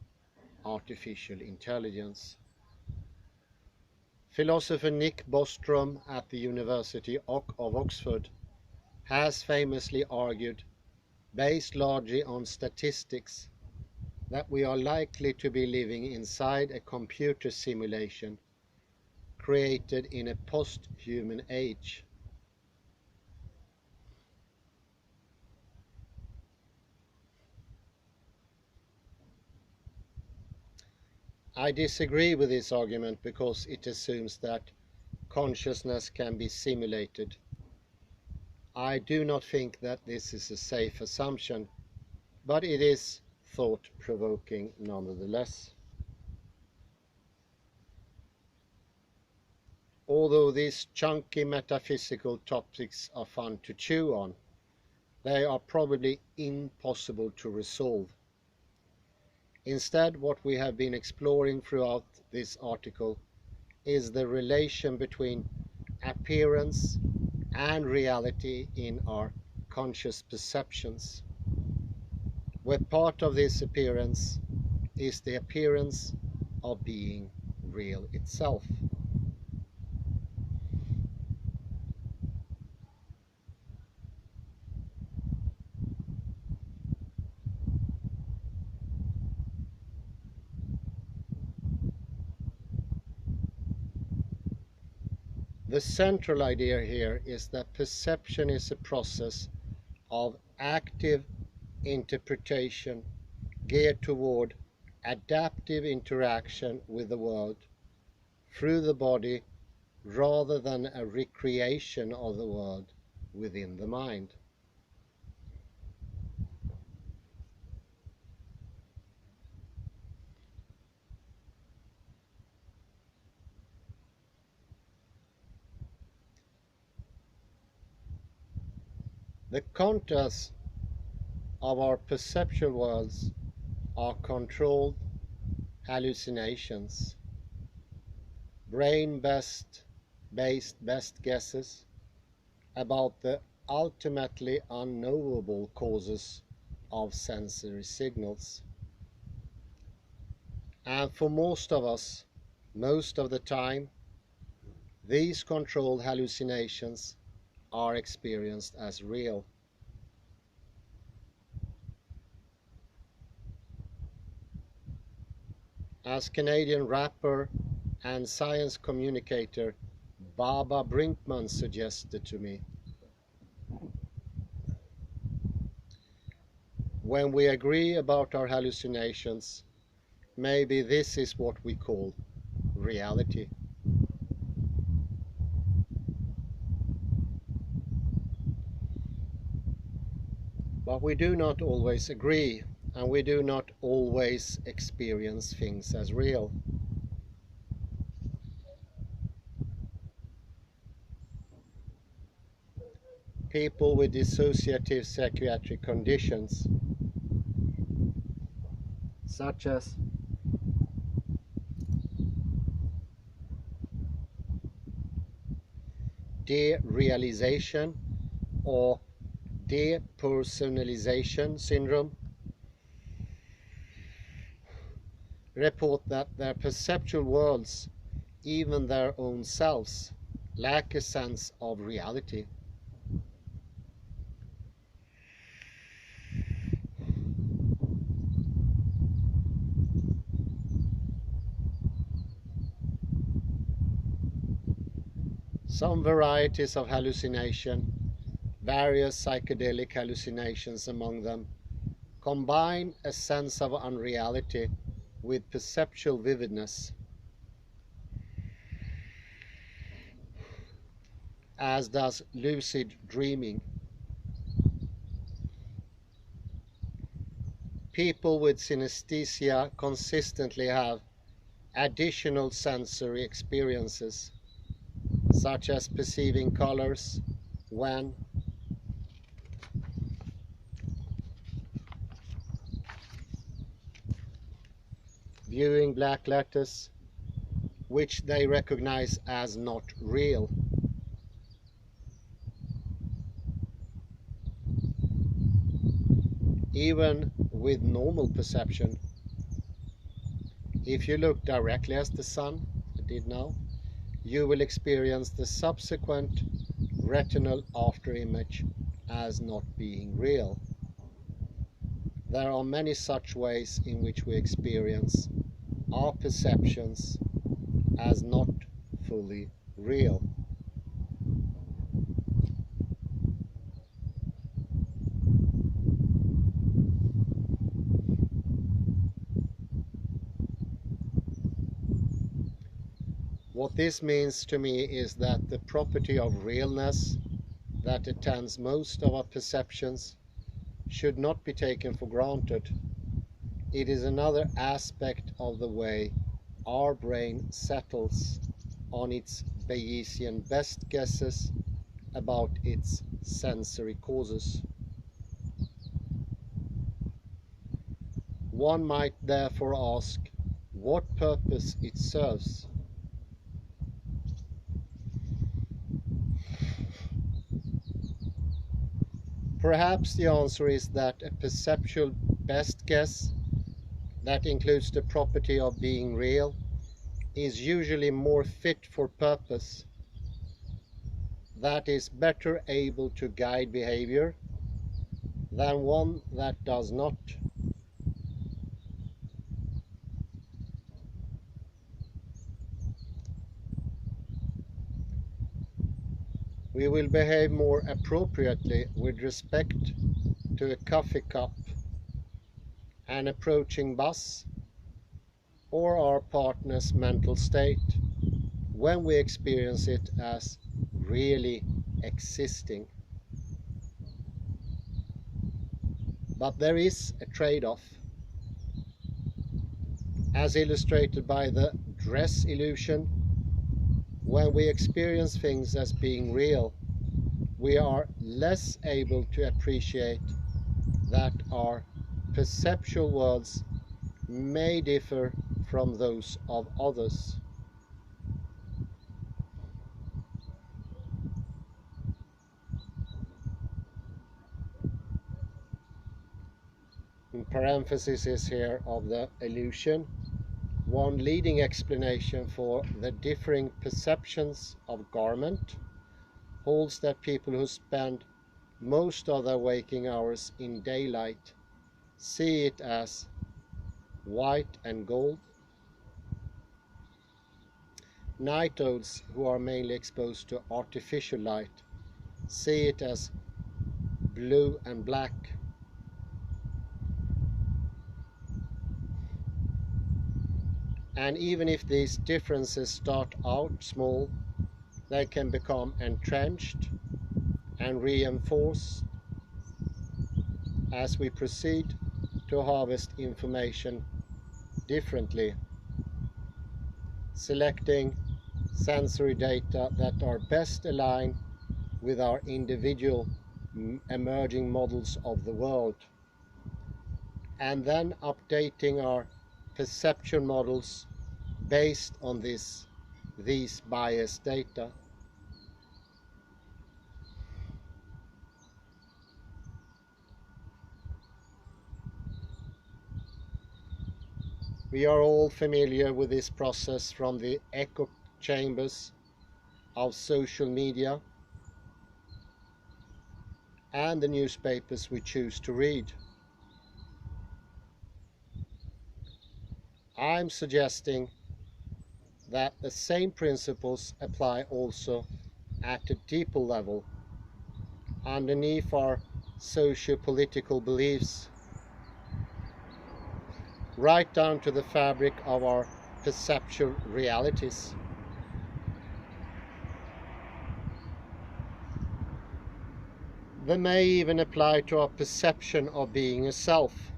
artificial intelligence. Philosopher Nick Bostrom at the University of Oxford has famously argued, based largely on statistics, that we are likely to be living inside a computer simulation created in a post-human age. I disagree with this argument because it assumes that consciousness can be simulated. I do not think that this is a safe assumption, but it is thought-provoking nonetheless. Although these chunky metaphysical topics are fun to chew on, they are probably impossible to resolve. Instead, what we have been exploring throughout this article is the relation between appearance and reality in our conscious perceptions, where part of this appearance is the appearance of being real itself. The central idea here is that perception is a process of active interpretation geared toward adaptive interaction with the world through the body rather than a recreation of the world within the mind. The contours of our perceptual worlds are controlled hallucinations, brain-based best guesses about the ultimately unknowable causes of sensory signals. And for most of us, most of the time, these controlled hallucinations are experienced as real. As Canadian rapper and science communicator Baba Brinkman suggested to me, when we agree about our hallucinations, maybe this is what we call reality. But we do not always agree, and we do not always experience things as real. People with dissociative psychiatric conditions, such as derealization or depersonalization syndrome, report that their perceptual worlds, even their own selves, lack a sense of reality. Some varieties of hallucination, various psychedelic hallucinations among them, combine a sense of unreality with perceptual vividness, as does lucid dreaming. People with synesthesia consistently have additional sensory experiences such as perceiving colors when viewing black letters, which they recognize as not real. Even with normal perception, if you look directly at the sun, I did now, you will experience the subsequent retinal afterimage as not being real. There are many such ways in which we experience our perceptions as not fully real. What this means to me is that the property of realness that attends most of our perceptions should not be taken for granted. It is another aspect of the way our brain settles on its Bayesian best guesses about its sensory causes. One might therefore ask what purpose it serves. Perhaps the answer is that a perceptual best guess that includes the property of being real is usually more fit for purpose, that is better able to guide behavior, than one that does not. We will behave more appropriately with respect to a coffee cup, an approaching bus, or our partner's mental state when we experience it as really existing. But there is a trade-off, as illustrated by the dress illusion. When we experience things as being real, we are less able to appreciate that our perceptual worlds may differ from those of others. In parenthesis is here of the illusion. One leading explanation for the differing perceptions of garment holds that people who spend most of their waking hours in daylight see it as white and gold. Night owls, who are mainly exposed to artificial light, see it as blue and black. And even if these differences start out small, they can become entrenched and reinforced as we proceed to harvest information differently, selecting sensory data that are best aligned with our individual emerging models of the world, and then updating our perception models based on these biased data. We are all familiar with this process from the echo chambers of social media and the newspapers we choose to read. I'm suggesting that the same principles apply also at a deeper level, underneath our socio-political beliefs, right down to the fabric of our perceptual realities. They may even apply to our perception of being a self,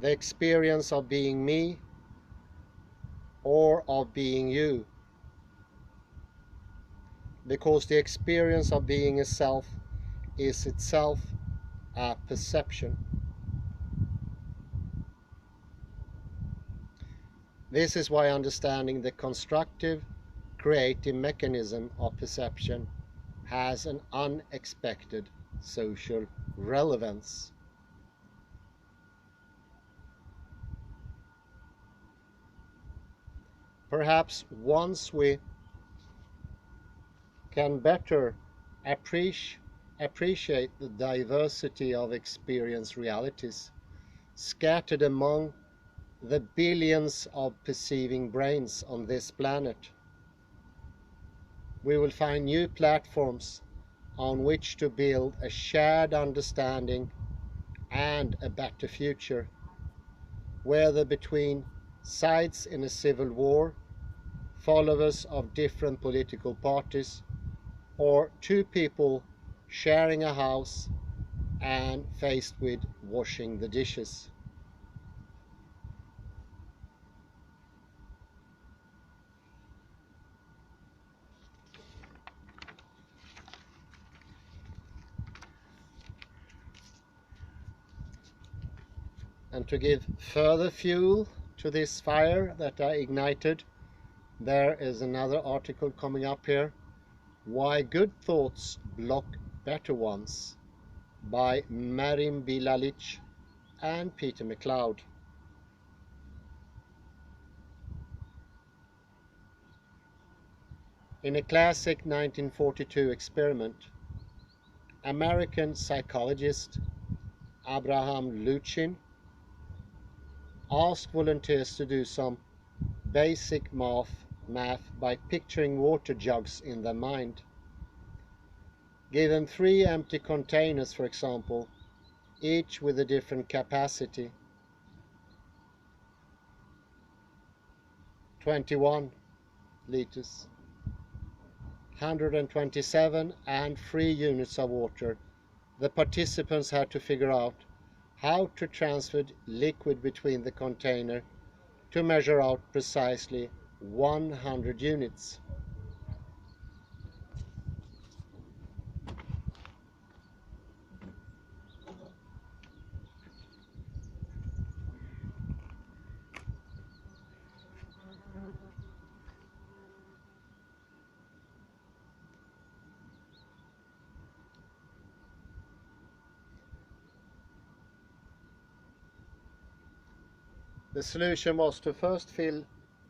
the experience of being me or of being you. because the experience of being a self is itself a perception. This is why understanding the constructive, creative mechanism of perception has an unexpected social relevance. Perhaps once we can better appreciate the diversity of experience realities scattered among the billions of perceiving brains on this planet, we will find new platforms on which to build a shared understanding and a better future, whether between sides in a civil war, followers of different political parties, or two people sharing a house and faced with washing the dishes. And to give further fuel to this fire that I ignited, there is another article coming up here, Why Good Thoughts Block Better Ones, by Marin Bilalic and Peter MacLeod. In a classic 1942 experiment, American psychologist Abraham Luchin asked volunteers to do some basic math by picturing water jugs in their mind. Given 3 empty containers, for example, each with a different capacity, 21 liters, 127 and 3 units of water, the participants had to figure out how to transfer liquid between the container to measure out precisely 100 units. The solution was to first fill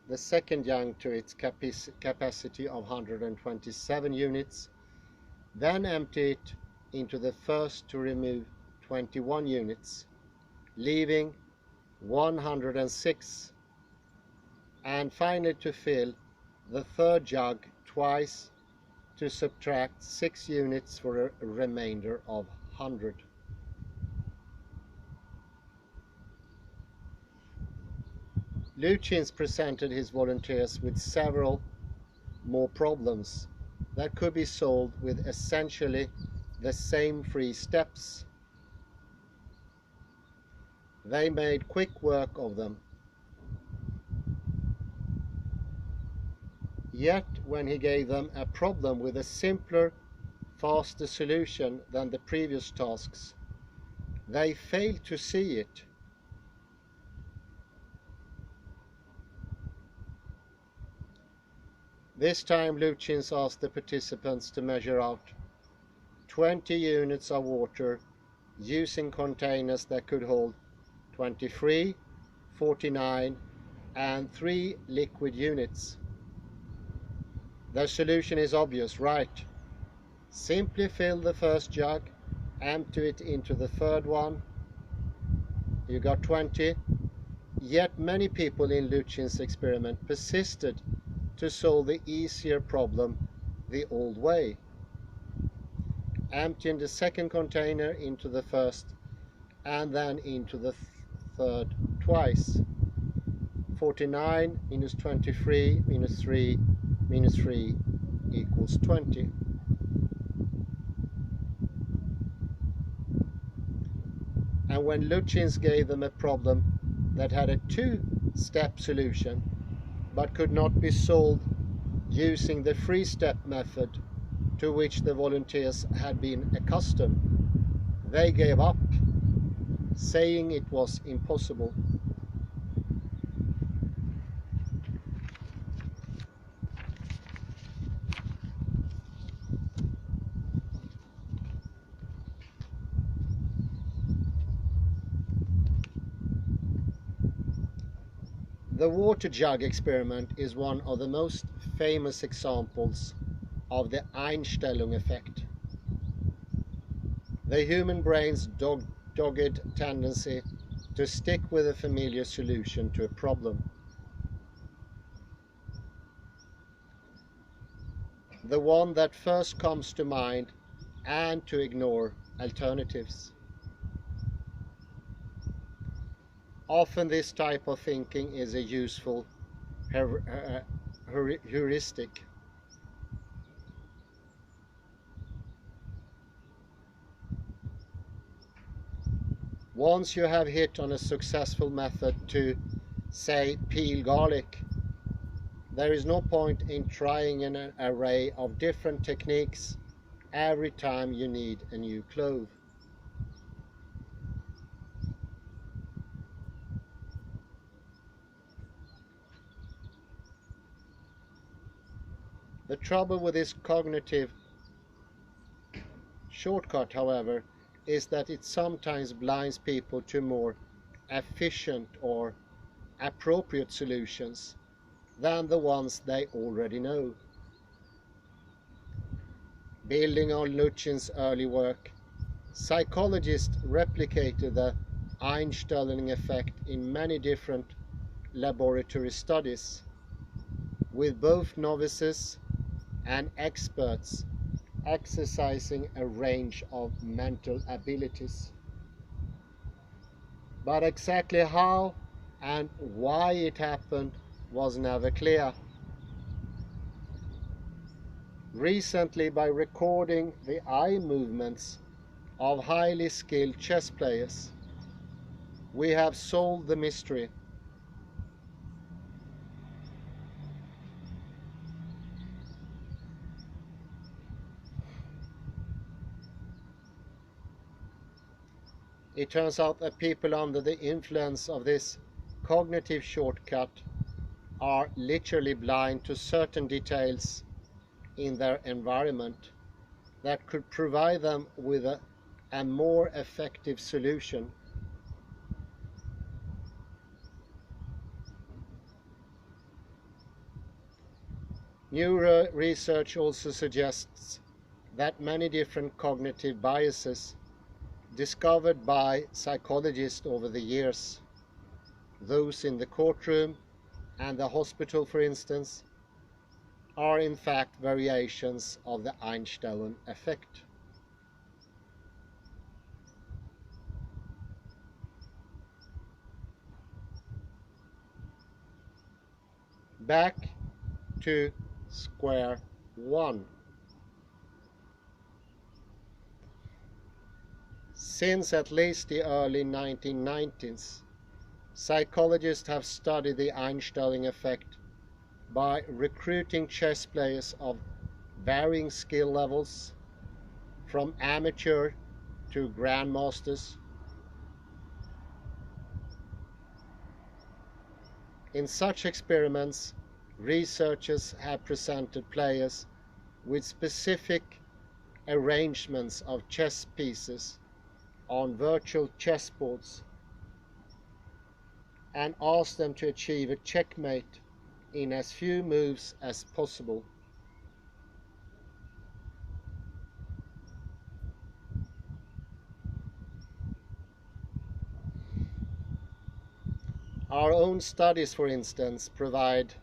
the second jug to its capacity of 127 units, then empty it into the first to remove 21 units, leaving 106, and finally to fill the third jug twice to subtract 6 units for a remainder of 100. Lutyens presented his volunteers with several more problems that could be solved with essentially the same 3 steps. They made quick work of them. Yet when he gave them a problem with a simpler, faster solution than the previous tasks, they failed to see it. This time Lutyens asked the participants to measure out 20 units of water using containers that could hold 23, 49 and 3 liquid units. The solution is obvious, right? Simply fill the first jug, empty it into the third one. You got 20. Yet many people in Lutyens' experiment persisted to solve the easier problem the old way, emptying the second container into the first and then into the third twice. 49 minus 23 minus 3 minus 3 equals 20. And when Lutyens gave them a problem that had a 2-step solution but could not be solved using the 3-step method, to which the volunteers had been accustomed, they gave up, saying it was impossible. The water jug experiment is one of the most famous examples of the Einstellung effect, the human brain's dogged tendency to stick with a familiar solution to a problem. The one that first comes to mind, and to ignore alternatives. Often this type of thinking is a useful heuristic. Once you have hit on a successful method to, say, peel garlic, there is no point in trying an array of different techniques every time you need a new clove. The trouble with this cognitive shortcut, however, is that it sometimes blinds people to more efficient or appropriate solutions than the ones they already know. Building on Luchin's early work, psychologists replicated the Einstellung effect in many different laboratory studies, with both novices and experts exercising a range of mental abilities. But exactly how and why it happened was never clear. Recently, by recording the eye movements of highly skilled chess players, we have solved the mystery. It turns out that people under the influence of this cognitive shortcut are literally blind to certain details in their environment that could provide them with a more effective solution. Neuro research also suggests that many different cognitive biases discovered by psychologists over the years, those in the courtroom and the hospital for instance, are in fact variations of the Einstellung effect. Back to square one. Since at least the early 1990s, psychologists have studied the Einstellung effect by recruiting chess players of varying skill levels, from amateur to grandmasters. In such experiments, researchers have presented players with specific arrangements of chess pieces on virtual chessboards and asked them to achieve a checkmate in as few moves as possible. Our own studies, for instance, provided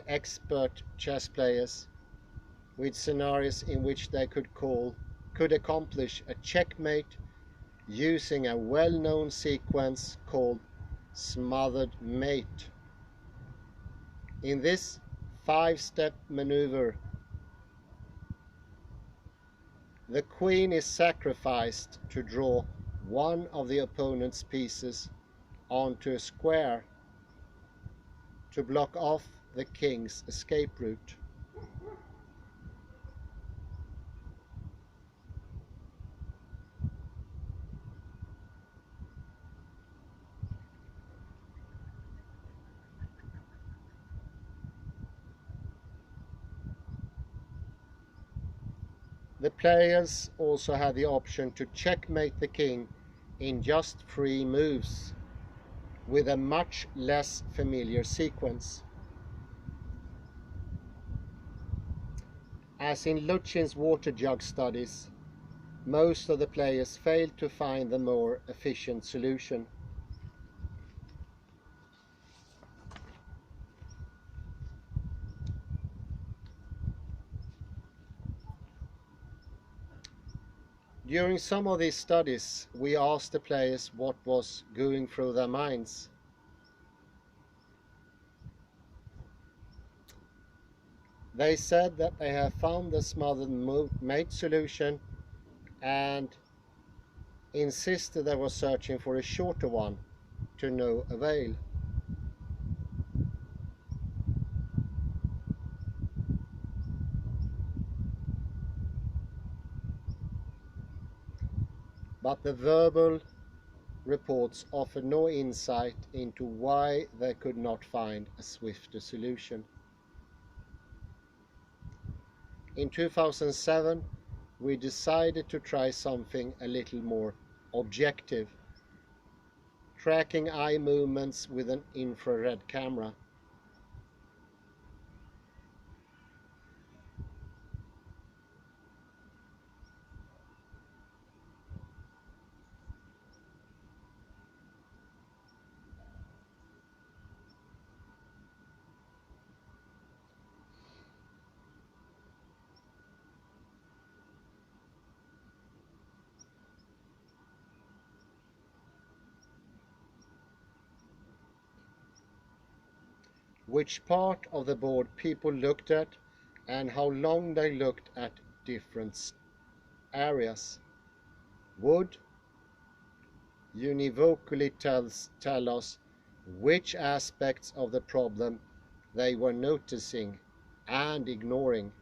expert chess players with scenarios in which they could accomplish a checkmate using a well-known sequence called smothered mate. In this 5-step maneuver, the queen is sacrificed to draw one of the opponent's pieces onto a square to block off the king's escape route. The players also had the option to checkmate the king in just 3 moves, with a much less familiar sequence. As in Luchin's water jug studies, most of the players failed to find the more efficient solution. During some of these studies, we asked the players what was going through their minds. They said that they have found the smothered mate solution and insisted they were searching for a shorter one, to no avail. But the verbal reports offered no insight into why they could not find a swifter solution. In 2007, we decided to try something a little more objective, tracking eye movements with an infrared camera. Which part of the board people looked at and how long they looked at different areas would univocally tell us which aspects of the problem they were noticing and ignoring.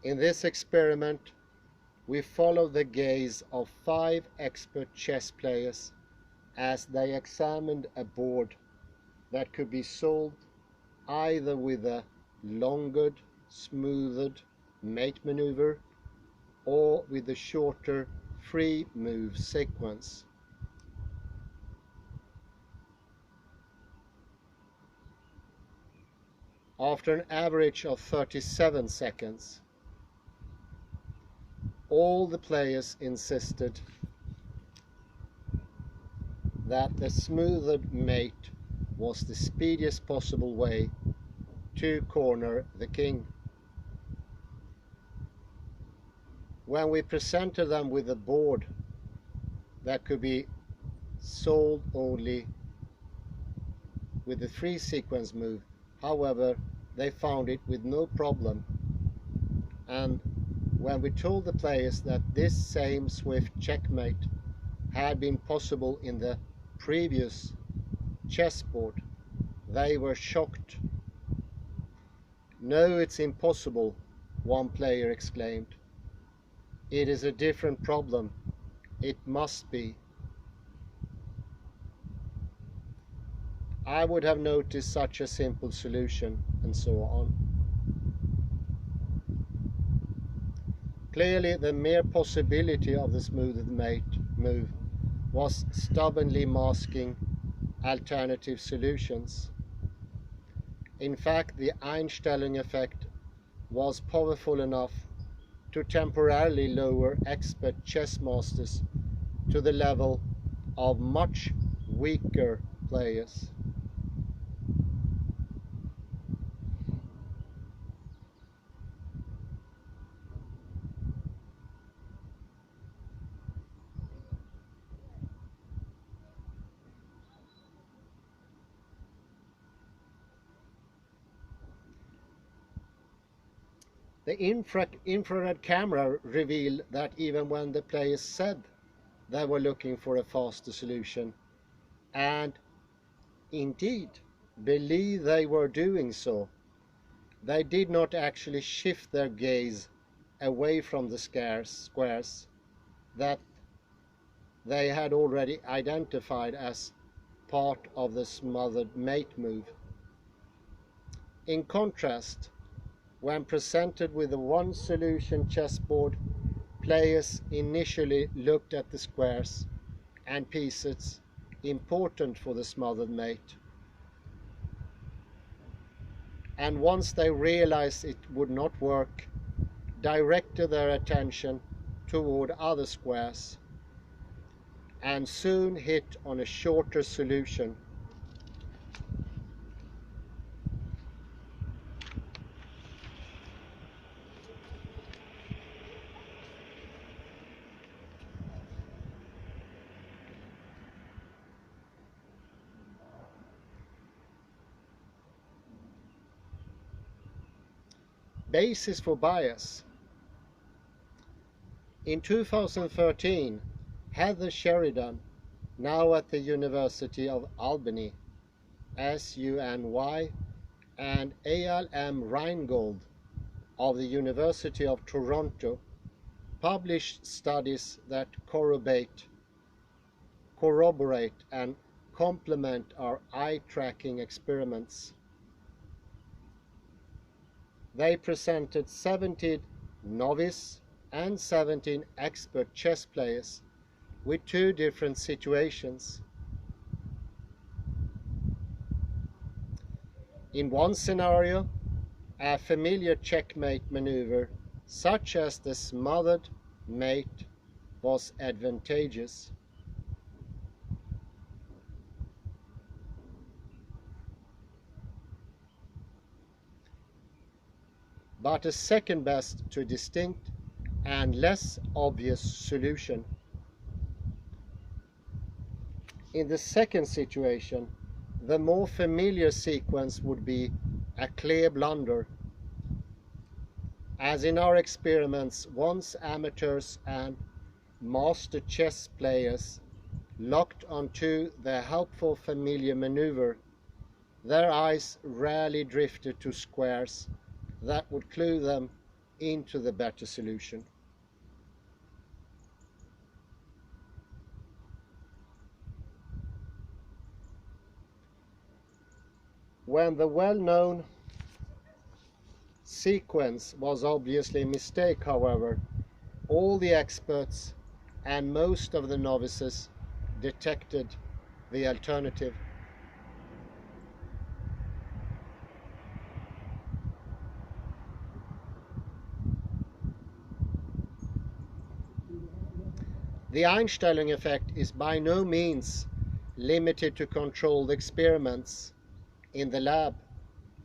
In this experiment, we followed the gaze of 5 expert chess players as they examined a board that could be solved either with a longer, smoothed mate maneuver or with a shorter 3-move sequence. After an average of 37 seconds, all the players insisted that the smoothed mate was the speediest possible way to corner the king. When we presented them with a board that could be solved only with the 3-sequence move, however, they found it with no problem. And when we told the players that this same swift checkmate had been possible in the previous chessboard, they were shocked. "No, it's impossible," one player exclaimed. "It is a different problem. It must be. I would have noticed such a simple solution," and so on. Clearly, the mere possibility of the smoothed mate move was stubbornly masking alternative solutions. In fact, the Einstellung effect was powerful enough to temporarily lower expert chess masters to the level of much weaker players. The infrared camera revealed that even when the players said they were looking for a faster solution, and indeed believed they were doing so, they did not actually shift their gaze away from the squares that they had already identified as part of the smothered mate move. In contrast, when presented with a one-solution chessboard, players initially looked at the squares and pieces important for the smothered mate, and once they realized it would not work, directed their attention toward other squares and soon hit on a shorter solution. Basis for bias. In 2013, Heather Sheridan, now at the University of Albany, SUNY, and Eyal M. Reingold of the University of Toronto published studies that corroborate and complement our eye tracking experiments. They presented 17 novice and 17 expert chess players with two different situations. In one scenario, a familiar checkmate maneuver, such as the smothered mate, was advantageous. But a second best to a distinct and less obvious solution. In the second situation, the more familiar sequence would be a clear blunder. As in our experiments, once amateurs and master chess players locked onto the helpful familiar maneuver, their eyes rarely drifted to squares that would clue them into the better solution. When the well-known sequence was obviously a mistake, however, all the experts and most of the novices detected the alternative. The Einstellung effect is by no means limited to controlled experiments in the lab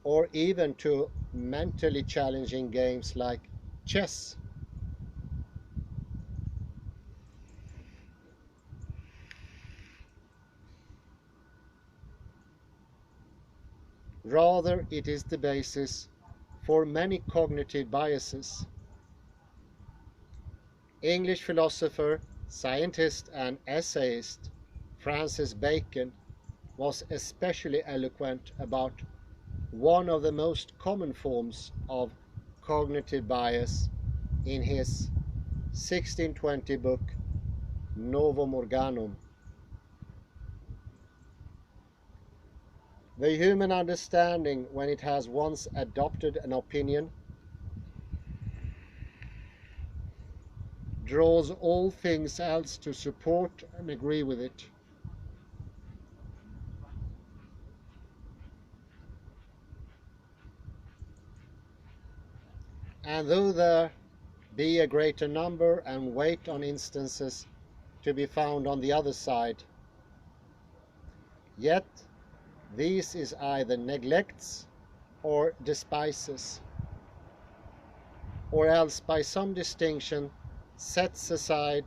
or even to mentally challenging games like chess. Rather, it is the basis for many cognitive biases. English philosopher, scientist and essayist Francis Bacon was especially eloquent about one of the most common forms of cognitive bias in his 1620 book Novum Organum. The human understanding, when it has once adopted an opinion, draws all things else to support and agree with it. And though there be a greater number and weight on instances to be found on the other side, yet these is either neglects or despises, or else by some distinction sets aside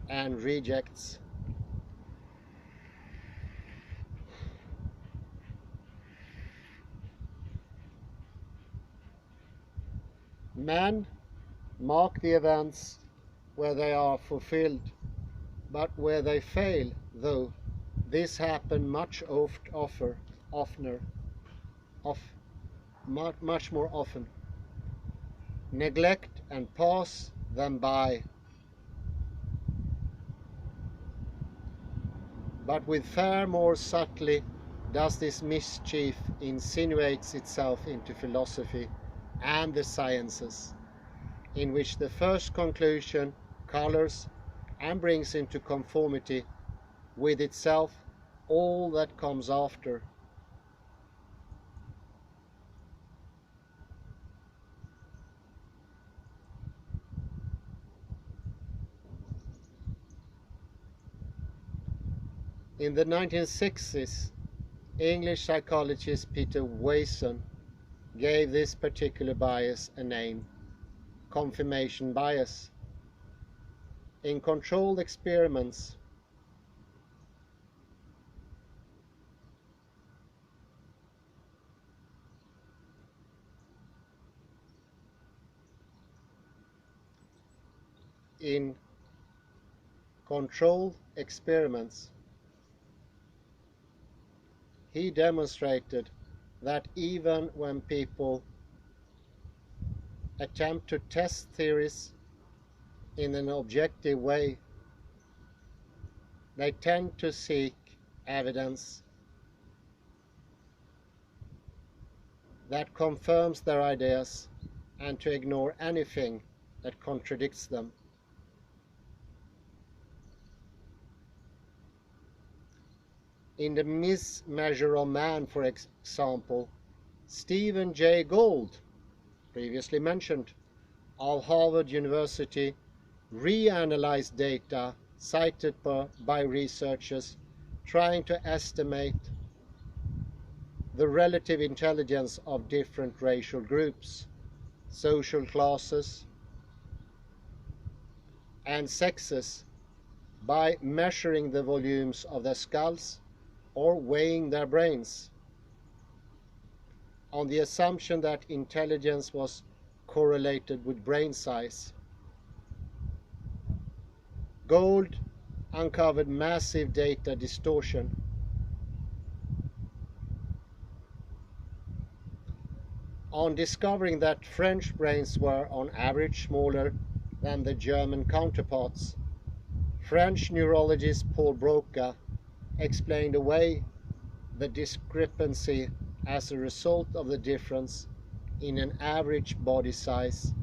and rejects. Men mark the events where they are fulfilled, but where they fail, though this happen much much more often, neglect and pass them by, but with far more subtly does this mischief insinuates itself into philosophy and the sciences, in which the first conclusion colors and brings into conformity with itself all that comes after. In the 1960s, English psychologist Peter Wason gave this particular bias a name, confirmation bias. In controlled experiments, in controlled experiments, he demonstrated that even when people attempt to test theories in an objective way, they tend to seek evidence that confirms their ideas and to ignore anything that contradicts them. In The Mismeasure of Man, for example, Stephen Jay Gould, previously mentioned, of Harvard University, reanalyzed data cited by researchers trying to estimate the relative intelligence of different racial groups, social classes, and sexes by measuring the volumes of their skulls or weighing their brains, on the assumption that intelligence was correlated with brain size. Gould uncovered massive data distortion. On discovering that French brains were on average smaller than the German counterparts, French neurologist Paul Broca explained away the discrepancy as a result of the difference in an average body size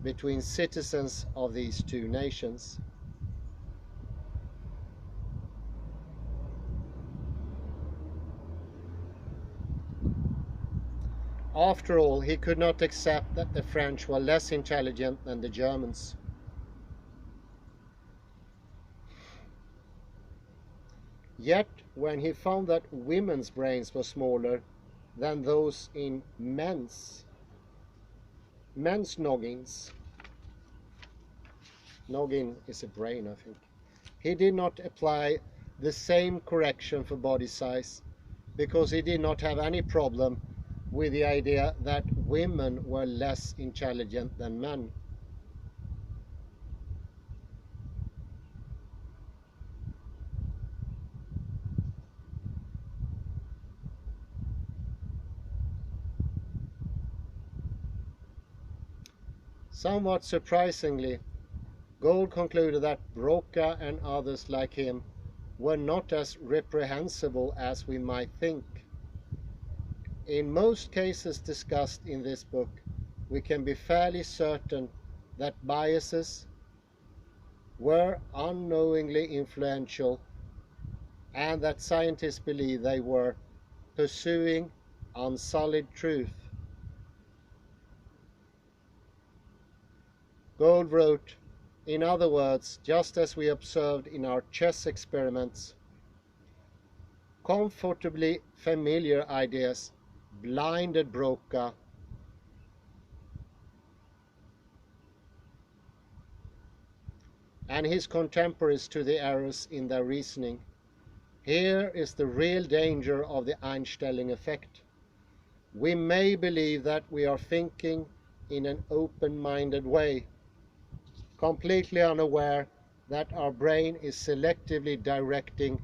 between citizens of these two nations. After all, he could not accept that the French were less intelligent than the Germans. Yet, when he found that women's brains were smaller than those in men's noggins, noggin is a brain, I think, he did not apply the same correction for body size, because he did not have any problem with the idea that women were less intelligent than men. Somewhat surprisingly, Gould concluded that Broca and others like him were not as reprehensible as we might think. In most cases discussed in this book, we can be fairly certain that biases were unknowingly influential and that scientists believe they were pursuing unsullied truth. Gould wrote, in other words, just as we observed in our chess experiments, comfortably familiar ideas blinded Broca and his contemporaries to the errors in their reasoning. Here is the real danger of the Einstellung effect. We may believe that we are thinking in an open-minded way, completely unaware that our brain is selectively directing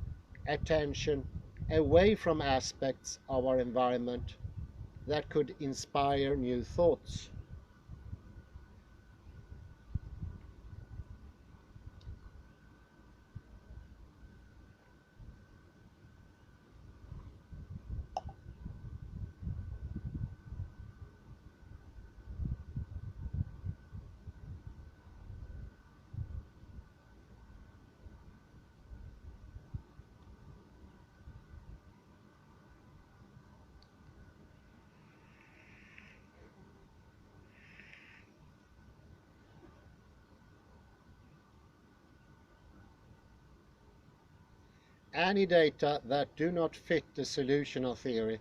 attention away from aspects of our environment that could inspire new thoughts. Any data that do not fit the solution of theory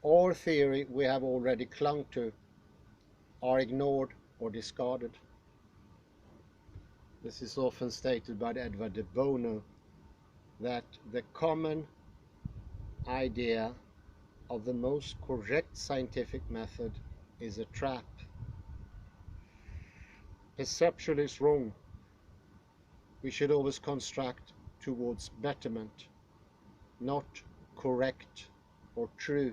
or theory we have already clung to are ignored or discarded. This is often stated by Edward de Bono, that the common idea of the most correct scientific method is a trap. Perceptual is wrong. We should always construct towards betterment, not correct or true.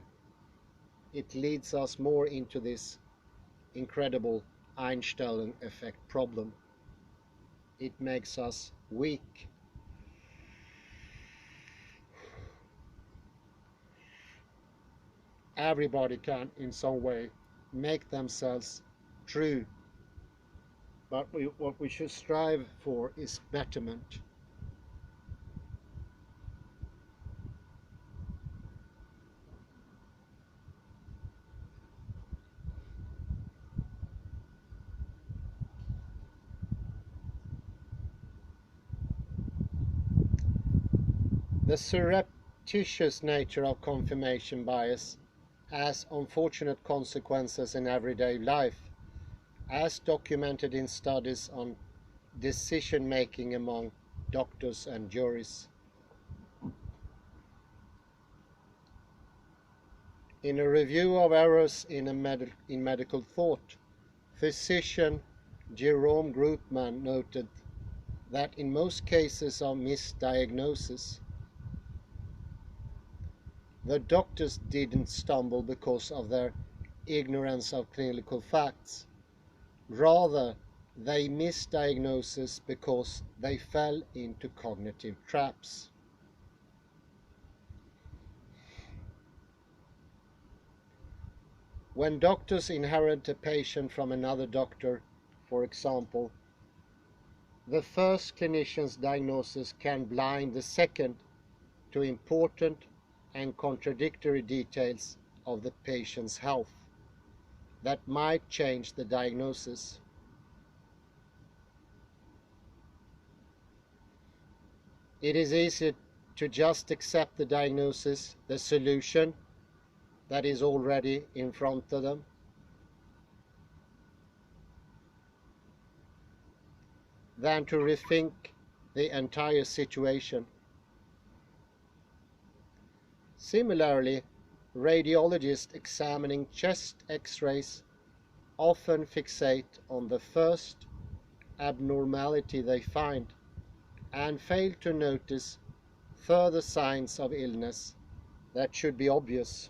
It leads us more into this incredible Einstein effect problem. It makes us weak. Everybody can in some way make themselves true, but what we should strive for is betterment. The surreptitious nature of confirmation bias has unfortunate consequences in everyday life, as documented in studies on decision making among doctors and juries. In a review of errors in medical thought, physician Jerome Groopman noted that in most cases of misdiagnosis, the doctors didn't stumble because of their ignorance of clinical facts. Rather, they misdiagnosed because they fell into cognitive traps. When doctors inherit a patient from another doctor, for example, the first clinician's diagnosis can blind the second to important and contradictory details of the patient's health that might change the diagnosis. It is easy to just accept the diagnosis, the solution that is already in front of them, than to rethink the entire situation. Similarly, radiologists examining chest X-rays often fixate on the first abnormality they find and fail to notice further signs of illness that should be obvious,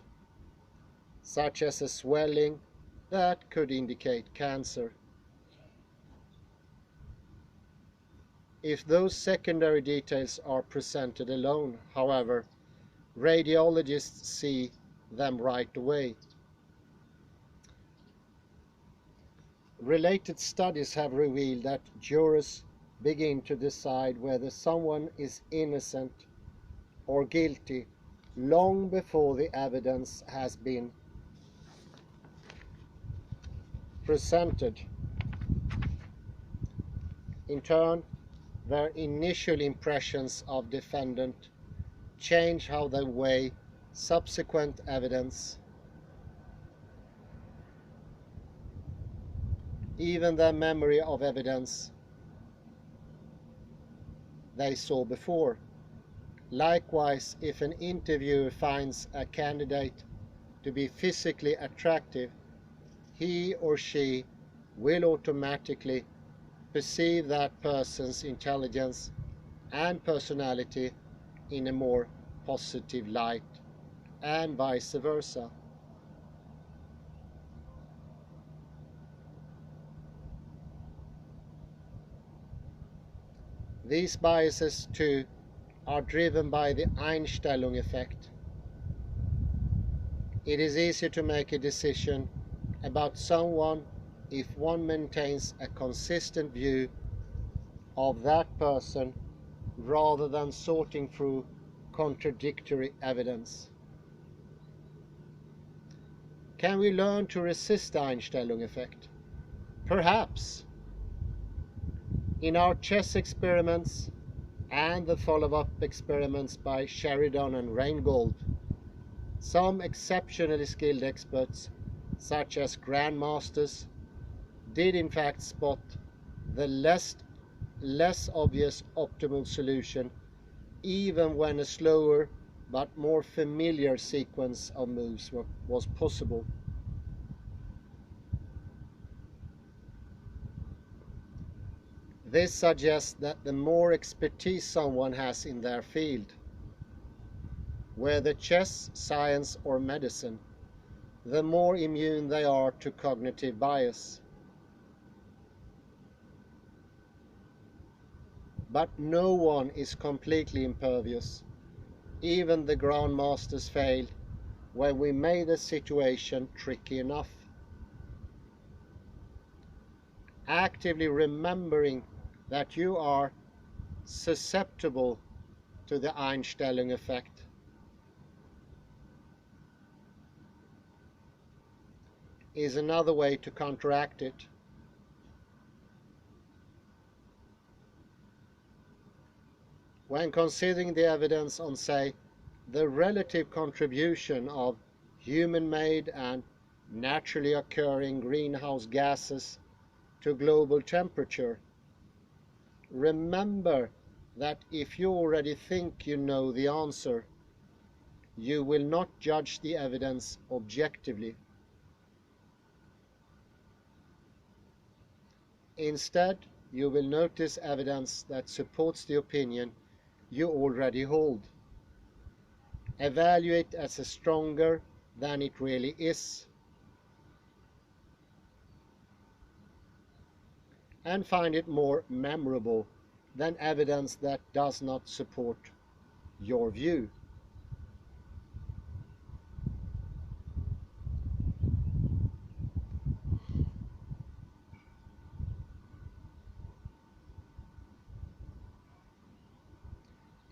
such as a swelling that could indicate cancer. If those secondary details are presented alone, however, radiologists see them right away. Related studies have revealed that jurors begin to decide whether someone is innocent or guilty long before the evidence has been presented. In turn, their initial impressions of defendant change how they weigh subsequent evidence. Even their memory of evidence they saw before. Likewise, if an interviewer finds a candidate to be physically attractive, he or she will automatically perceive that person's intelligence and personality in a more positive light, and vice versa. These biases, too, are driven by the Einstein effect. It is easier to make a decision about someone if one maintains a consistent view of that person rather than sorting through contradictory evidence. Can we learn to resist the Einstein effect? Perhaps. In our chess experiments and the follow-up experiments by Sheridan and Reingold, some exceptionally skilled experts, such as grandmasters, did in fact spot the less obvious optimal solution, even when a slower but more familiar sequence of moves was possible. This suggests that the more expertise someone has in their field, whether chess, science, or medicine, the more immune they are to cognitive bias. But no one is completely impervious. Even the grandmasters failed when we made the situation tricky enough. Actively remembering that you are susceptible to the Einstellung effect is another way to counteract it. When considering the evidence on, say, the relative contribution of human-made and naturally occurring greenhouse gases to global temperature, remember that if you already think you know the answer, you will not judge the evidence objectively. Instead, you will notice evidence that supports the opinion you already hold. Evaluate as stronger than it really is, and find it more memorable than evidence that does not support your view.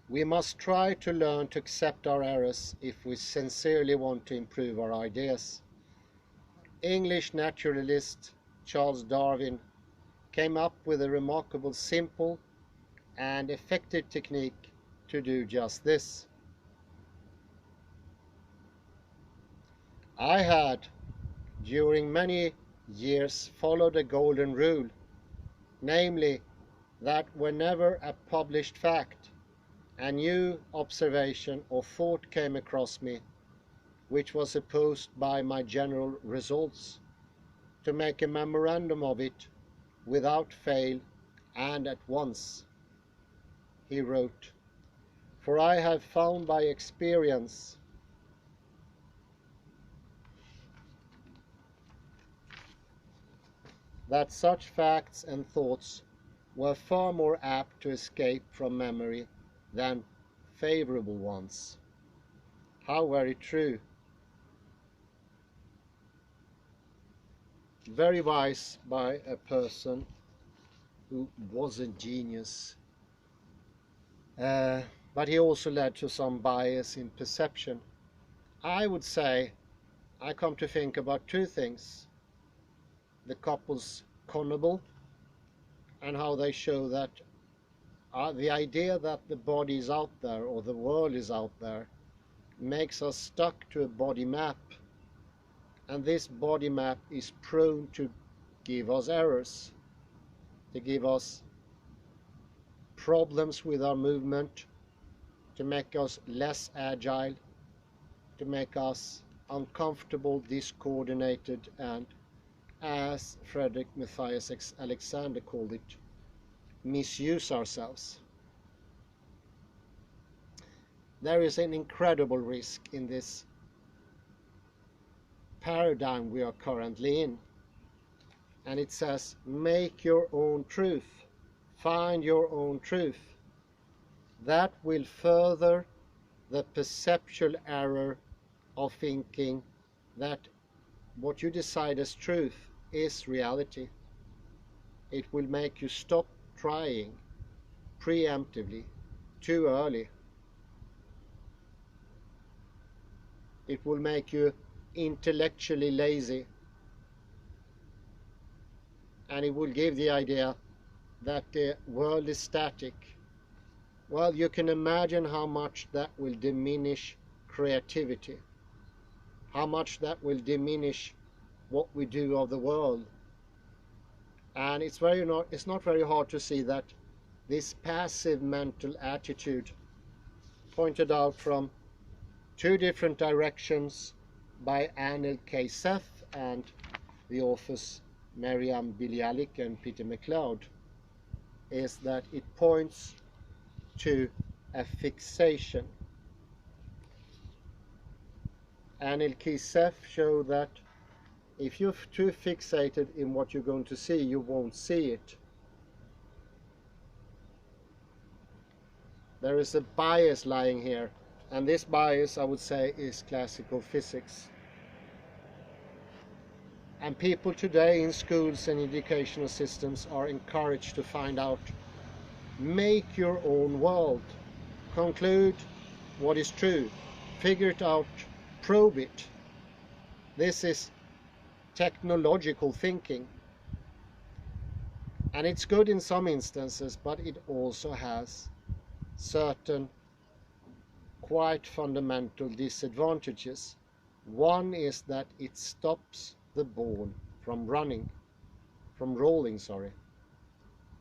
We must try to learn to accept our errors if we sincerely want to improve our ideas. English naturalist Charles Darwin came up with a remarkable simple and effective technique to do just this. I had, during many years, followed a golden rule, namely that whenever a published fact, a new observation or thought came across me, which was opposed by my general results, to make a memorandum of it without fail and at once. He wrote, "For I have found by experience that such facts and thoughts were far more apt to escape from memory than favorable ones." How very true. Very wise by a person who was a genius. But he also led to some bias in perception. I would say I come to think about two things. The couples Connable and how they show that the idea that the body is out there or the world is out there makes us stuck to a body map, and this body map is prone to give us errors, to give us problems with our movement, to make us less agile, to make us uncomfortable, discoordinated, and, as Frederick Matthias Alexander called it, misuse ourselves. There is an incredible risk in this paradigm we are currently in. And it says, make your own truth, find your own truth. That will further the perceptual error of thinking that what you decide as truth is reality. It will make you stop trying preemptively, too early. It will make you intellectually lazy, and it will give the idea that the world is static, well, you can imagine how much that will diminish creativity, how much that will diminish what we do of the world. And it's not very hard to see that this passive mental attitude, pointed out from two different directions by Anil Seth and the authors Maryam Bilyalik and Peter McLeod, is that it points to a fixation. Anil Seth showed that if you're too fixated in what you're going to see, you won't see it. There is a bias lying here, and this bias, I would say, is classical physics. And people today in schools and educational systems are encouraged to find out, make your own world, conclude what is true, figure it out, probe it. This is technological thinking, and it's good in some instances, but it also has certain quite fundamental disadvantages. One is that it stops the ball from rolling.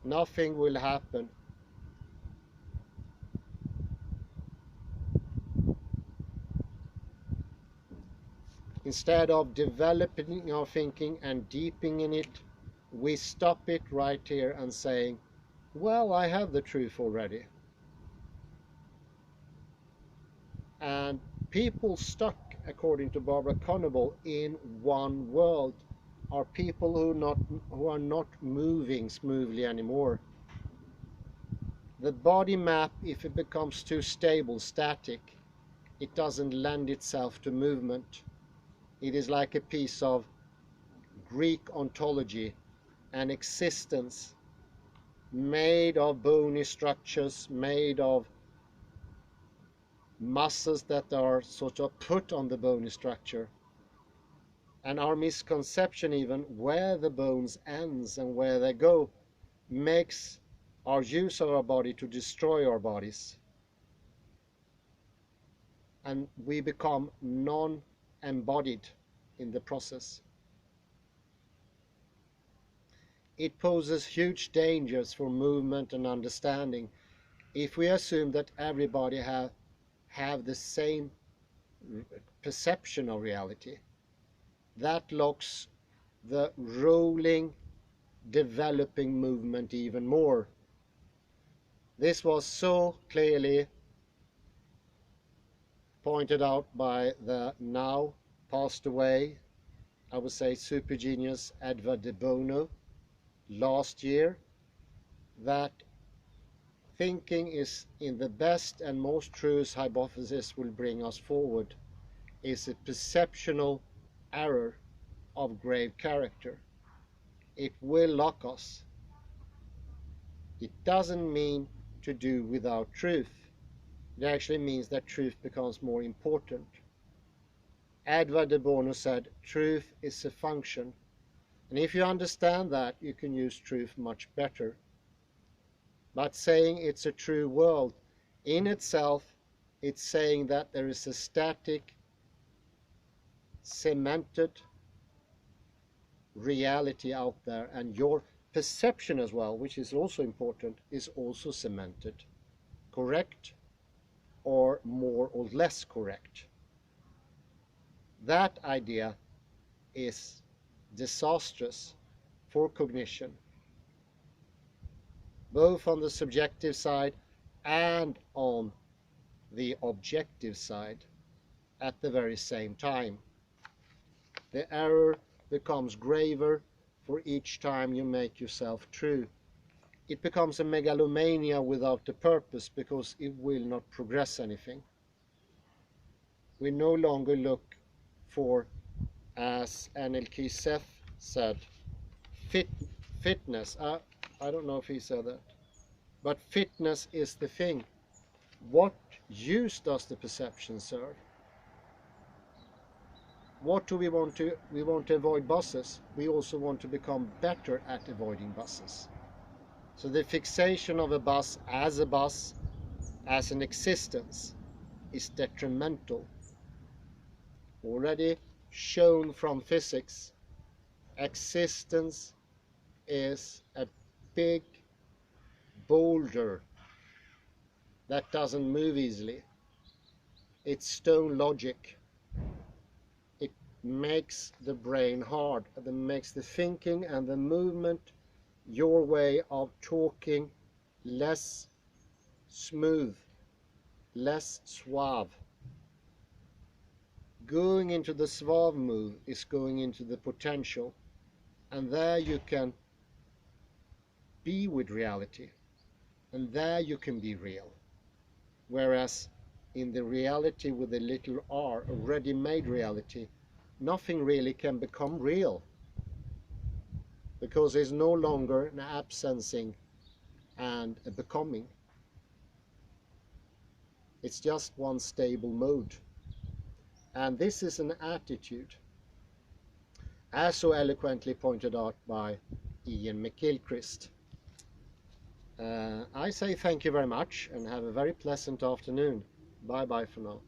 Nothing will happen. Instead of developing our thinking and deepening it, we stop it right here and saying, well, I have the truth already. And people stuck, according to Barbara Conable, in one world are people who are not moving smoothly anymore. The body map, if it becomes too stable, static, it doesn't lend itself to movement. It is like a piece of Greek ontology, an existence made of bony structures, made of muscles that are sort of put on the bony structure. And our misconception even where the bones ends and where they go makes our use of our body to destroy our bodies. And we become non-embodied in the process. It poses huge dangers for movement and understanding if we assume that everybody have the same perception of reality. That locks the rolling, developing movement even more. This was so clearly pointed out by the now passed away, I would say, super genius Edward de Bono last year, that thinking is in the best and most truest hypothesis will bring us forward is a perceptual error of grave character. It will lock us. It doesn't mean to do without truth. It actually means that truth becomes more important. Edward de Bono said, truth is a function. And if you understand that, you can use truth much better. But saying it's a true world, in itself, it's saying that there is a static, cemented reality out there, and your perception as well, which is also important, is also cemented. Correct or more or less correct. That idea is disastrous for cognition, both on the subjective side and on the objective side at the very same time. The error becomes graver for each time you make yourself true. It becomes a megalomania without a purpose because it will not progress anything. We no longer look for, as Anil Seth said, fitness. I don't know if he said that, but fitness is the thing. What use does the perception serve? What do we want to? We want to avoid buses. We also want to become better at avoiding buses. So the fixation of a bus as a bus as an existence is detrimental. Already shown from physics, existence is a big boulder that doesn't move easily. It's stone logic. It makes the brain hard. It makes the thinking and the movement, your way of talking, less smooth, less suave. Going into the suave move is going into the potential, and there you can be with reality, and there you can be real. Whereas in the reality with a little r, a ready-made reality, nothing really can become real, because there's no longer an absencing and a becoming. It's just one stable mode. And this is an attitude, as so eloquently pointed out by Ian McGilchrist. I say thank you very much and have a very pleasant afternoon. Bye bye for now.